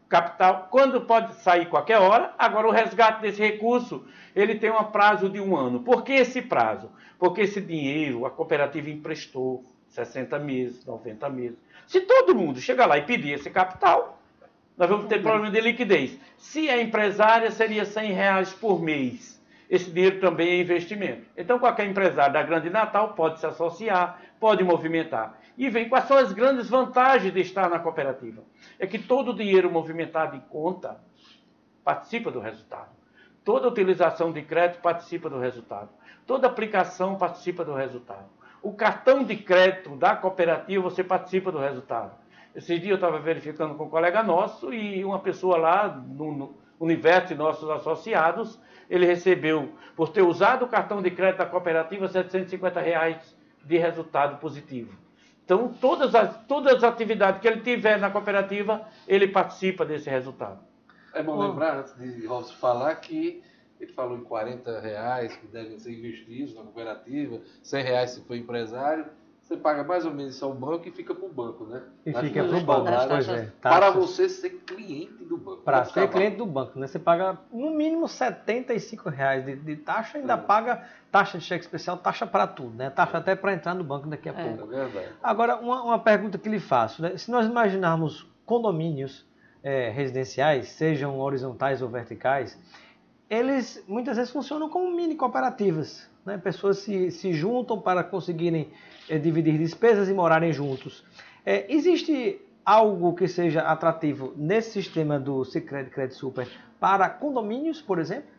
capital, quando pode sair qualquer hora. Agora, o resgate desse recurso, ele tem um prazo de 1 ano. Por que esse prazo? Porque esse dinheiro, a cooperativa emprestou 60 meses, 90 meses. Se todo mundo chegar lá e pedir esse capital, nós vamos ter problema de liquidez. Se é empresária, seria R$100 por mês. Esse dinheiro também é investimento. Então, qualquer empresário da Grande Natal pode se associar, pode movimentar. E vem quais são as grandes vantagens de estar na cooperativa. É que todo o dinheiro movimentado em conta participa do resultado. Toda utilização de crédito participa do resultado. Toda aplicação participa do resultado. O cartão de crédito da cooperativa, você participa do resultado. Esse dia eu estava verificando com um colega nosso e uma pessoa lá no universo de nossos associados, ele recebeu, por ter usado o cartão de crédito da cooperativa, R$750 de resultado positivo. Então, todas as atividades que ele tiver na cooperativa, ele participa desse resultado. É bom lembrar, antes de Robson falar, que ele falou em R$40 que devem ser investidos na cooperativa, R$100 se for empresário. Você paga mais ou menos isso ao banco e fica para o banco, né? E fica para o banco, pois é. Para você ser cliente do banco. Para ser cliente do banco, né? Você paga no mínimo R$75 de taxa, ainda paga taxa de cheque especial, taxa para tudo, né? Taxa até para entrar no banco daqui a pouco. É verdade. Agora, uma pergunta que lhe faço, né? Se nós imaginarmos condomínios residenciais, sejam horizontais ou verticais, eles muitas vezes funcionam como mini cooperativas, né? Pessoas se juntam para conseguirem dividir despesas e morarem juntos. Existe algo que seja atrativo nesse sistema do Sicredi Crédito Super para condomínios, por exemplo?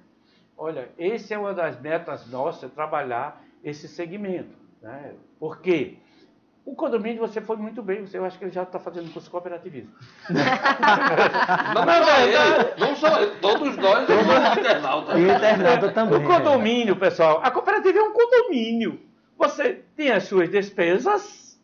Olha, essa é uma das metas nossas, trabalhar esse segmento, né? Por quê? O condomínio, você foi muito bem, eu acho que ele já está fazendo curso cooperativismo. Não só ele, todos nós, o internauta. E o internauta também. O condomínio, pessoal, a cooperativa é um condomínio. Você tem as suas despesas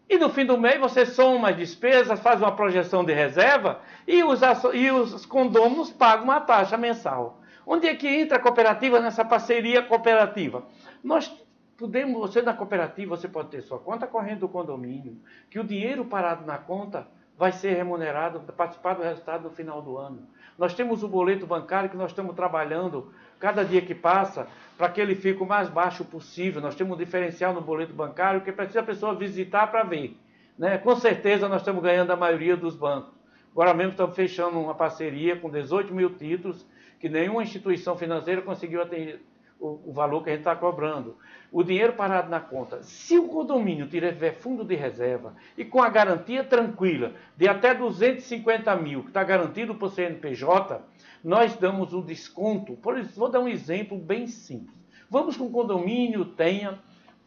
e no fim do mês você soma as despesas, faz uma projeção de reserva e os condôminos pagam uma taxa mensal. Onde é que entra a cooperativa nessa parceria cooperativa? Você na cooperativa, você pode ter sua conta corrente do condomínio, que o dinheiro parado na conta vai ser remunerado, participar do resultado no final do ano. Nós temos o boleto bancário que nós estamos trabalhando cada dia que passa para que ele fique o mais baixo possível. Nós temos um diferencial no boleto bancário que precisa a pessoa visitar para ver, né? Com certeza nós estamos ganhando a maioria dos bancos. Agora mesmo estamos fechando uma parceria com 18 mil títulos que nenhuma instituição financeira conseguiu atender o valor que a gente está cobrando. O dinheiro parado na conta. Se o condomínio tiver fundo de reserva e com a garantia tranquila de até 250 mil, que está garantido por CNPJ, nós damos um desconto. Por isso, vou dar um exemplo bem simples. Vamos que um condomínio tenha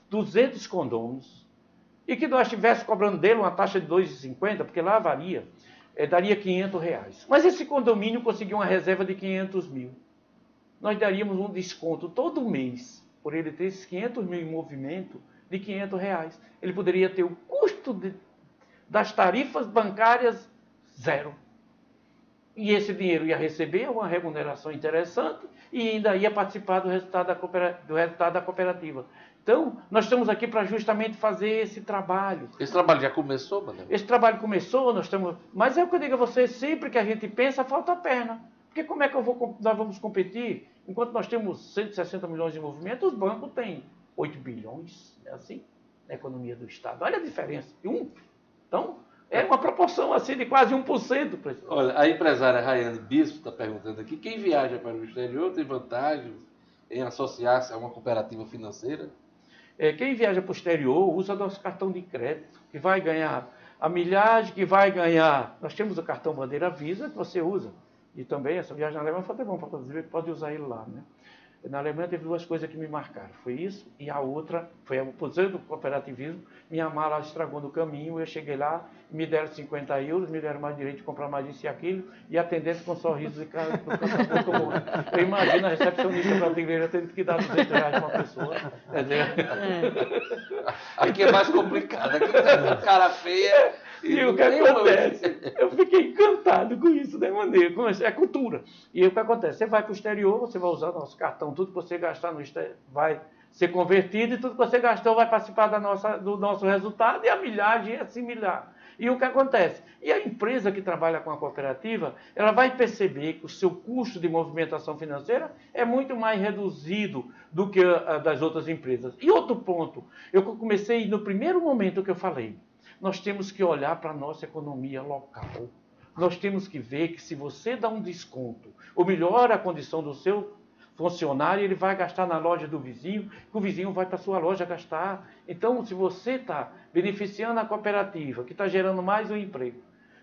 200 condôminos e que nós estivéssemos cobrando dele uma taxa de 2,50, porque lá varia, daria R$500. Mas esse condomínio conseguiu uma reserva de 500 mil. Nós daríamos um desconto todo mês, por ele ter esses 500 mil em movimento, de R$500. Ele poderia ter o custo das tarifas bancárias, zero. E esse dinheiro ia receber uma remuneração interessante e ainda ia participar do resultado da cooperativa. Então, nós estamos aqui para justamente fazer esse trabalho. Esse trabalho já começou, Manel? Esse trabalho começou, nós estamos... Mas é o que eu digo a você, sempre que a gente pensa, falta perna. Porque como é que nós vamos competir? Enquanto nós temos 160 milhões de movimento, os bancos têm 8 bilhões, é assim, na economia do Estado. Olha a diferença, Então, é uma proporção assim de quase 1%. Olha, a empresária Rayane Bispo está perguntando aqui, quem viaja para o exterior tem vantagens em associar-se a uma cooperativa financeira? Quem viaja para o exterior usa nosso cartão de crédito, que vai ganhar a milhagem, que vai ganhar... Nós temos o cartão Bandeira Visa, que você usa. E também, essa viagem na Alemanha foi até bom para dizer que pode usar ele lá, né? Na Alemanha teve duas coisas que me marcaram. Foi isso e a outra foi a oposição do cooperativismo. Minha mala estragou no caminho, eu cheguei lá, me deram 50 euros, me deram mais direito de comprar mais isso e aquilo, e atendente com sorrisos de cara do canto comum. Eu imagino a recepcionista brasileira tendo que dar 200 reais para uma pessoa. Aqui é mais complicado, aqui é cara feia. E o que acontece? Eu fiquei encantado com isso, né, maneira? É cultura. E o que acontece? Você vai para o exterior, você vai usar nosso cartão, tudo que você gastar no exterior vai ser convertido e tudo que você gastou vai participar do nosso resultado e a milhagem é similar. E o que acontece? E a empresa que trabalha com a cooperativa, ela vai perceber que o seu custo de movimentação financeira é muito mais reduzido do que das outras empresas. E outro ponto, eu comecei no primeiro momento que eu falei, nós temos que olhar para a nossa economia local. Nós temos que ver que se você dá um desconto ou melhora a condição do seu funcionário, ele vai gastar na loja do vizinho, que o vizinho vai para a sua loja gastar. Então, se você está beneficiando a cooperativa, que está gerando mais um emprego,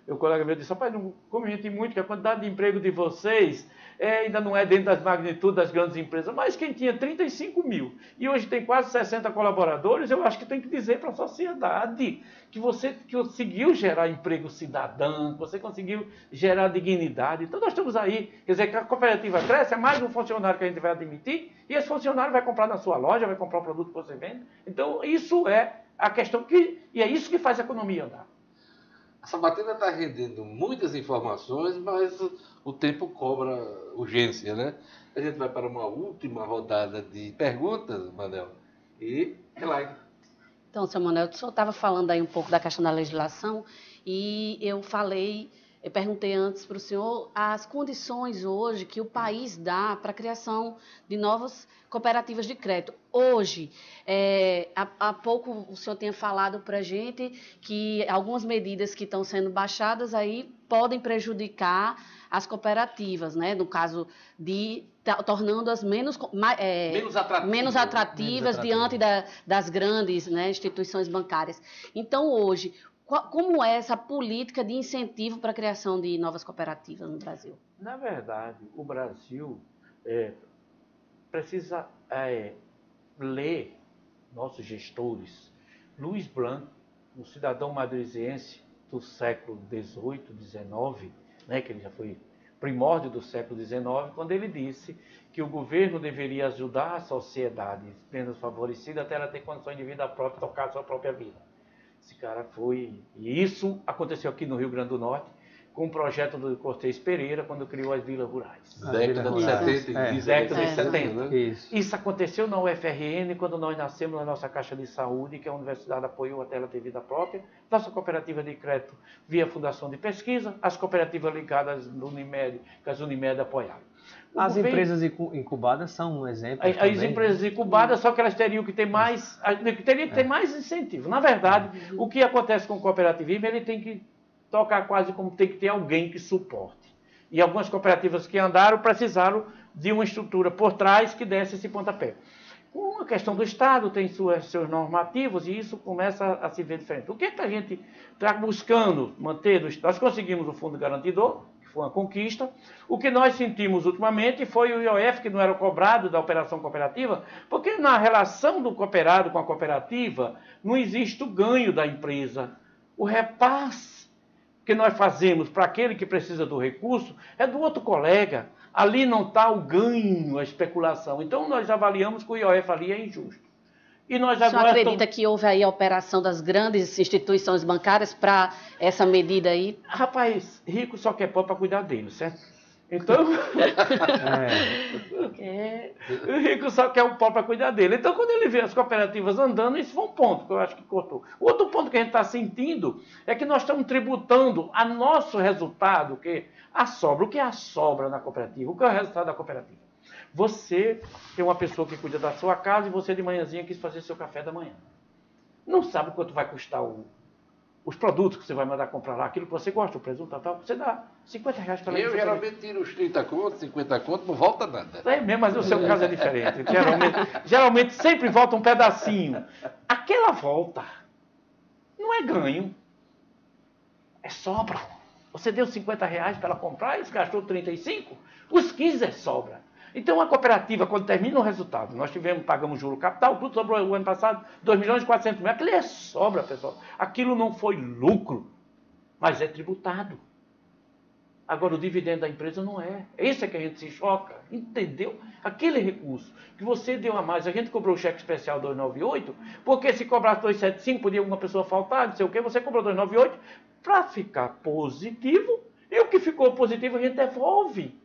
o colega meu disse, rapaz, não comente muito que a quantidade de emprego de vocês ainda não é dentro das magnitudes das grandes empresas, mas quem tinha 35 mil e hoje tem quase 60 colaboradores, eu acho que tem que dizer para a sociedade que você conseguiu gerar emprego cidadão, que você conseguiu gerar dignidade. Então nós estamos aí, quer dizer, que a cooperativa cresce, é mais um funcionário que a gente vai admitir e esse funcionário vai comprar na sua loja, vai comprar o produto que você vende. Então isso é a questão e é isso que faz a economia andar. A Sabatina está rendendo muitas informações, mas o tempo cobra urgência, né? A gente vai para uma última rodada de perguntas, Manel. E Elaine. Então, seu Manuel, o senhor estava falando aí um pouco da questão da legislação e eu perguntei antes para o senhor as condições hoje que o país dá para a criação de novas cooperativas de crédito. Hoje, há pouco o senhor tinha falado para a gente que algumas medidas que estão sendo baixadas aí podem prejudicar as cooperativas, né? No caso de tornando-as menos atrativas diante das grandes, né, instituições bancárias. Então, hoje, como é essa política de incentivo para a criação de novas cooperativas no Brasil? Na verdade, o Brasil precisa ler nossos gestores. Luiz Blanc, um cidadão madrizense do século XVIII, XIX, né, que ele já foi primórdio do século XIX, quando ele disse que o governo deveria ajudar a sociedade menos favorecida até ela ter condições de vida própria, tocar a sua própria vida. Esse cara foi... E isso aconteceu aqui no Rio Grande do Norte, com o projeto do Cortez Pereira, quando criou as vilas rurais. Década de 70. Década de 70. Né? Isso aconteceu na UFRN, quando nós nascemos na nossa Caixa de Saúde, que a universidade apoiou até ela ter vida própria. Nossa cooperativa de crédito via Fundação de Pesquisa, as cooperativas ligadas no Unimed, que as Unimed apoiaram. As empresas incubadas são um exemplo. As empresas incubadas, só que elas teriam que ter mais, mais incentivo. Na verdade, o que acontece com o cooperativismo, ele tem que tocar quase como tem que ter alguém que suporte. E algumas cooperativas que andaram precisaram de uma estrutura por trás que desse esse pontapé. Com a questão do Estado, tem seus normativos e isso começa a se ver diferente. O que a gente está buscando manter? Nós conseguimos o Fundo Garantidor, que foi uma conquista. O que nós sentimos ultimamente foi o IOF, que não era cobrado da operação cooperativa, porque na relação do cooperado com a cooperativa não existe o ganho da empresa. O repasse que nós fazemos para aquele que precisa do recurso é do outro colega. Ali não está o ganho, a especulação. Então nós avaliamos que o IOF ali é injusto. E nós O senhor agora acredita que houve aí a operação das grandes instituições bancárias para essa medida aí? Rapaz, rico só quer pobre para cuidar dele, certo? Então, o rico só quer o pobre para cuidar dele. Então, quando ele vê as cooperativas andando, isso foi um ponto que eu acho que cortou. O outro ponto que a gente está sentindo é que nós estamos tributando a nosso resultado, que a sobra. O que é a sobra na cooperativa? O que é o resultado da cooperativa? Você tem uma pessoa que cuida da sua casa e você de manhãzinha quis fazer seu café da manhã. Não sabe quanto vai custar os produtos que você vai mandar comprar lá, aquilo que você gosta, o presunto, tal, você dá R$50 para ela. Eu geralmente tiro os 30 contos, 50 contos, não volta nada. É mesmo, mas o seu caso é diferente. Geralmente sempre volta um pedacinho. Aquela volta não é ganho, é sobra. Você deu R$50 para ela comprar e gastou 35, os 15 é sobra. Então a cooperativa, quando termina o resultado, nós pagamos juro capital, tudo sobrou o ano passado, 2.400.000, aquilo é sobra, pessoal. Aquilo não foi lucro, mas é tributado. Agora o dividendo da empresa não é. Esse é que a gente se choca, entendeu? Aquele recurso que você deu a mais, a gente cobrou o cheque especial 298, porque se cobrasse 275, podia uma pessoa faltar, não sei o quê, você cobrou 298 para ficar positivo, e o que ficou positivo a gente devolve.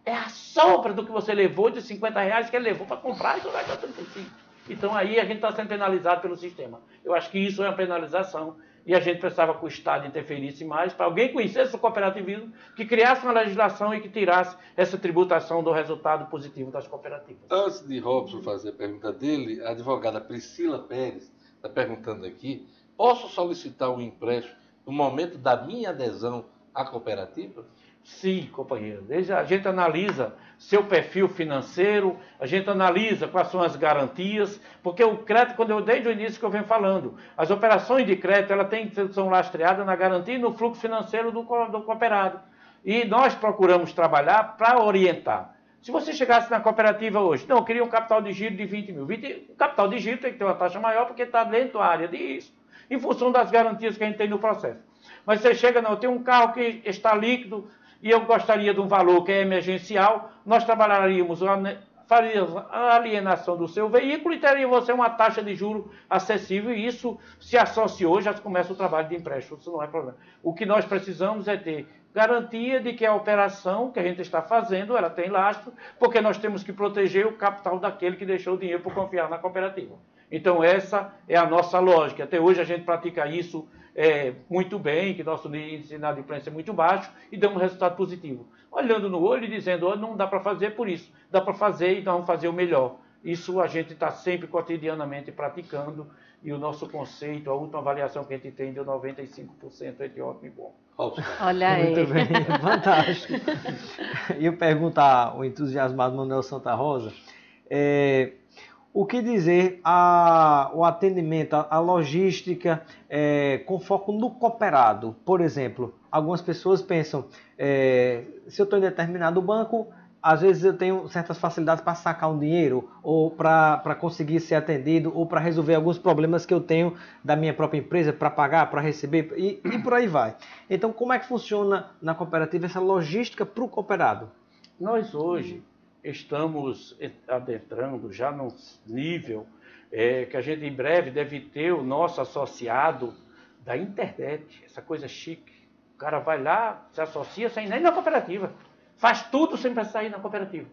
É a sobra do que você levou de R$50 que ele levou para comprar e tu vai dar 35. Então aí a gente está sendo penalizado pelo sistema. Eu acho que isso é uma penalização e a gente precisava que o Estado interferisse mais para alguém conhecesse o cooperativismo, que criasse uma legislação e que tirasse essa tributação do resultado positivo das cooperativas. Antes de Robson fazer a pergunta dele, a advogada Priscila Pérez está perguntando aqui, posso solicitar um empréstimo no momento da minha adesão à cooperativa? Sim, companheiro. A gente analisa seu perfil financeiro, a gente analisa quais são as garantias, porque o crédito, desde o início que eu venho falando, as operações de crédito são lastreadas na garantia e no fluxo financeiro do cooperado. E nós procuramos trabalhar para orientar. Se você chegasse na cooperativa hoje, não, eu queria um capital de giro de 20 mil. O capital de giro tem que ter uma taxa maior porque está dentro da área de risco, em função das garantias que a gente tem no processo. Mas você chega, não, eu tenho um carro que está líquido, e eu gostaria de um valor que é emergencial, nós faríamos a alienação do seu veículo e teria você uma taxa de juro acessível, e isso se associou, já começa o trabalho de empréstimo, isso não é problema. O que nós precisamos é ter garantia de que a operação que a gente está fazendo, ela tem lastro, porque nós temos que proteger o capital daquele que deixou o dinheiro por confiar na cooperativa. Então essa é a nossa lógica. Até hoje a gente pratica isso muito bem, que nosso índice de inadimplência é muito baixo e dá um resultado positivo. Olhando no olho e dizendo, oh, não dá para fazer por isso, dá para fazer e vamos fazer o melhor. Isso a gente está sempre cotidianamente praticando e o nosso conceito, a última avaliação que a gente tem deu 95% entre ótimo e bom. Olha aí. Muito bem, fantástico. E eu pergunto ao entusiasmado Manuel Santa Rosa, o que dizer o atendimento, a logística com foco no cooperado? Por exemplo, algumas pessoas pensam, se eu estou em determinado banco, às vezes eu tenho certas facilidades para sacar um dinheiro, ou para conseguir ser atendido, ou para resolver alguns problemas que eu tenho da minha própria empresa, para pagar, para receber, e por aí vai. Então, como é que funciona na cooperativa essa logística para o cooperado? Nós hoje estamos adentrando já num nível que a gente em breve deve ter o nosso associado da internet, essa coisa chique. O cara vai lá, se associa sem nem na cooperativa. Faz tudo sem precisar ir na cooperativa.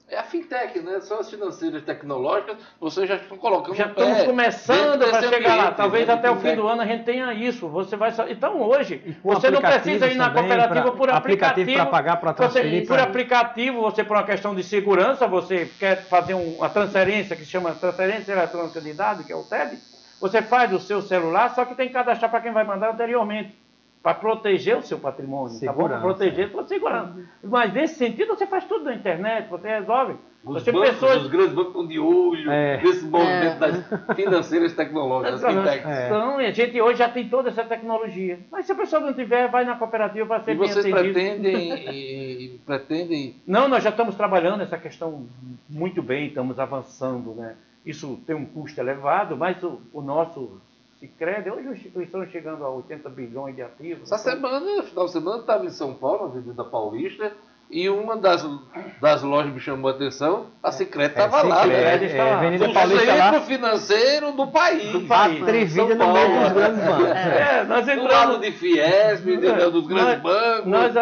É a fintech, né? São as financeiras tecnológicas, vocês já estão colocando já estamos começando para chegar lá. Talvez né, até o fim do ano a gente tenha isso. Você vai. Então hoje, você não precisa ir na cooperativa por aplicativo para pagar, para transferir. Por aplicativo, você por uma questão de segurança, você quer fazer uma transferência que se chama transferência eletrônica de dados, que é o TED, você faz do seu celular, só que tem que cadastrar para quem vai mandar anteriormente. Para proteger o seu patrimônio, tá bom? Para proteger a sua segurança. Mas nesse sentido, você faz tudo na internet, você resolve. Os grandes bancos estão de olho nesse movimento das financeiras tecnológicas. Então, a gente hoje já tem toda essa tecnologia. Mas se a pessoa não tiver, vai na cooperativa para ser bem atendido. E vocês pretendem... Não, nós já estamos trabalhando essa questão muito bem, estamos avançando, né? Isso tem um custo elevado, mas o nosso Sicredi. Hoje as instituições chegando a 80 bilhões de ativos. Essa semana, final de semana, estava em São Paulo, na Avenida Paulista, e uma das lojas me chamou a atenção, a Sicredi estava lá. Avenida O Paulista lá. centro financeiro do país. Atrevida no meio dos grandes bancos. Nós Do entramos... lado de Fiesp, dos grandes bancos.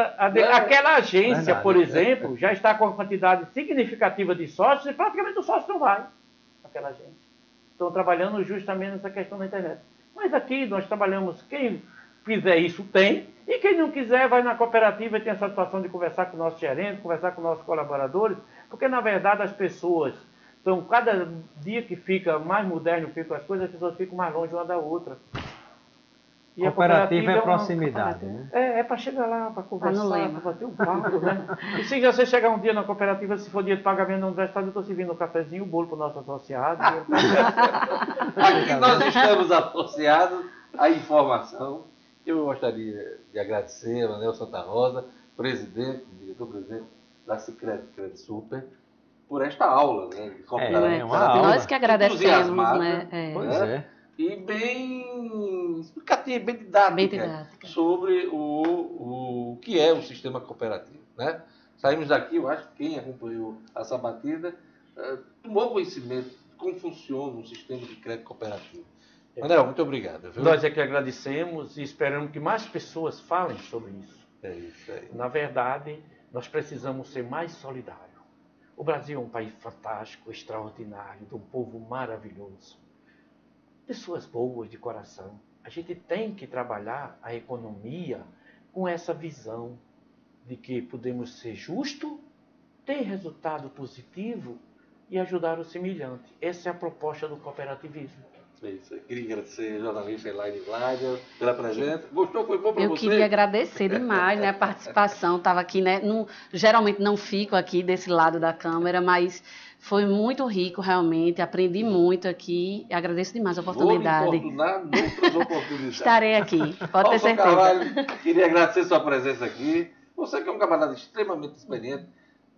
Aquela agência, Verdade. por exemplo, já está com uma quantidade significativa de sócios e praticamente o sócio não vai. Aquela agência. Estão trabalhando justamente nessa questão da internet. Mas aqui nós trabalhamos, quem fizer isso tem, e quem não quiser vai na cooperativa e tem a satisfação de conversar com o nosso gerente, conversar com nossos colaboradores, porque na verdade as pessoas estão, cada dia que fica mais moderno, ficam as coisas, as pessoas ficam mais longe uma da outra. E a Cooperativa é uma- proximidade, né? É para chegar lá, para conversar, no para lema. bater um papo, né? E se você chegar um dia na cooperativa, se for dia de pagamento na universidade, eu estou servindo um cafezinho, um bolo para o nosso associado. Aqui nós estamos associados à informação. Eu gostaria de agradecer a Manuel Santa Rosa, diretor-presidente da Sicredi Super, por esta aula, né? De É uma aula. Nós que agradecemos, Entusiasmado, né? Pois é. E bem explicativa, bem didática, Bem didática. sobre o que é o sistema cooperativo, né? Saímos daqui, eu acho que quem acompanhou a sabatina tomou conhecimento de como funciona um sistema de crédito cooperativo. Manuel, muito obrigado. Viu? Nós é que agradecemos e esperamos que mais pessoas falem sobre isso. É isso aí. Na verdade, nós precisamos ser mais solidários. O Brasil é um país fantástico, extraordinário, de um povo maravilhoso. Pessoas boas de coração. A gente tem que trabalhar a economia com essa visão de que podemos ser justos, ter resultado positivo e ajudar o semelhante. Essa é a proposta do cooperativismo. É isso aí. Queria agradecer a jornalista Elaine Vladia pela presença. Gostou? Foi bom para Eu você? queria agradecer demais, né, a participação. Estava aqui, né? Geralmente não fico aqui desse lado da câmera, mas foi muito rico, realmente. Aprendi muito aqui. Agradeço demais a oportunidade. Vou me importunar noutras oportunidades. Estarei aqui, pode ter Alton certeza. Carvalho, queria agradecer sua presença aqui. Você que é um camarada extremamente experiente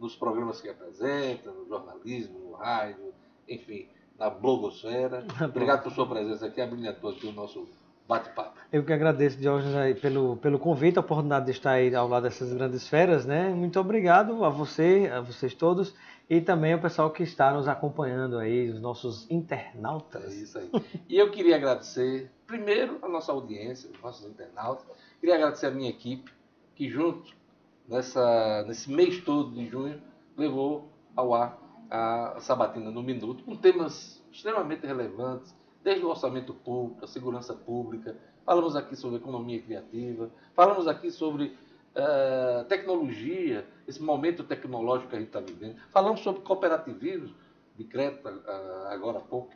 nos programas que apresenta, no jornalismo, no rádio, enfim, na blogosfera. Obrigado por sua presença aqui, abrilhantou aqui o nosso bate-papo. Eu que agradeço, Diógenes, aí pelo convite, a oportunidade de estar aí ao lado dessas grandes feras, né? Muito obrigado a vocês todos, e também ao pessoal que está nos acompanhando aí, os nossos É internautas. isso aí. E eu queria agradecer, primeiro, a nossa audiência, os nossos internautas. Queria agradecer a minha equipe, que junto, nesse mês todo de junho, levou ao ar a Sabatina no Minuto, com temas extremamente relevantes, desde o orçamento público, a segurança pública. Falamos aqui sobre economia criativa, falamos aqui sobre tecnologia, esse momento tecnológico que a gente está vivendo. Falamos sobre cooperativismo de crédito agora há pouco.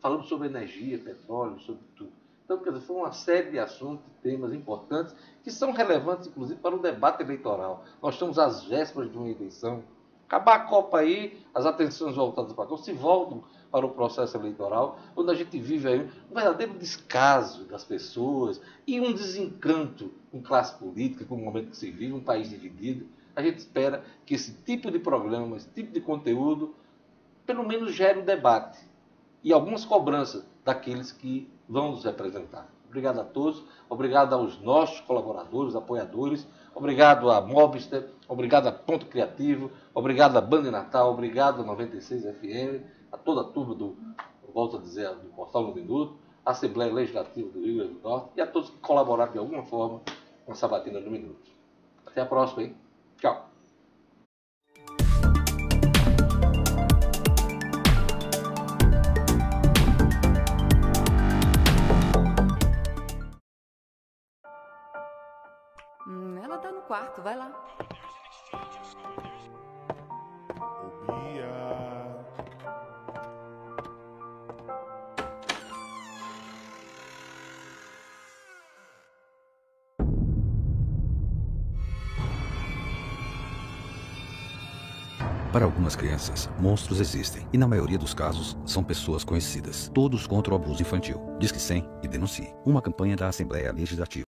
Falamos sobre energia, petróleo, sobre tudo. Então, quer dizer, foi uma série de assuntos, temas importantes, que são relevantes, inclusive, para o debate eleitoral. Nós estamos às vésperas de uma eleição. Acabar a Copa aí, as atenções voltadas para a Copa se voltam para o processo eleitoral, onde a gente vive aí um verdadeiro descaso das pessoas e um desencanto com classe política, com o momento que se vive, um país dividido. A gente espera que esse tipo de programa, esse tipo de conteúdo, pelo menos gere um debate e algumas cobranças daqueles que vão nos representar. Obrigado a todos, obrigado aos nossos colaboradores, apoiadores, obrigado a Mobster, obrigado a Ponto Criativo, obrigado a Band Natal, obrigado a 96 FM, a toda a turma volto a dizer, do Portal No Minuto, a Assembleia Legislativa do Rio Grande do Norte e a todos que colaboraram de alguma forma com a Sabatina no Minuto. Até a próxima, hein? Tchau. Ela tá no quarto, vai lá. O Bia. Para algumas crianças, monstros existem e na maioria dos casos são pessoas conhecidas. Todos contra o abuso infantil. Disque 100 e denuncie. Uma campanha da Assembleia Legislativa.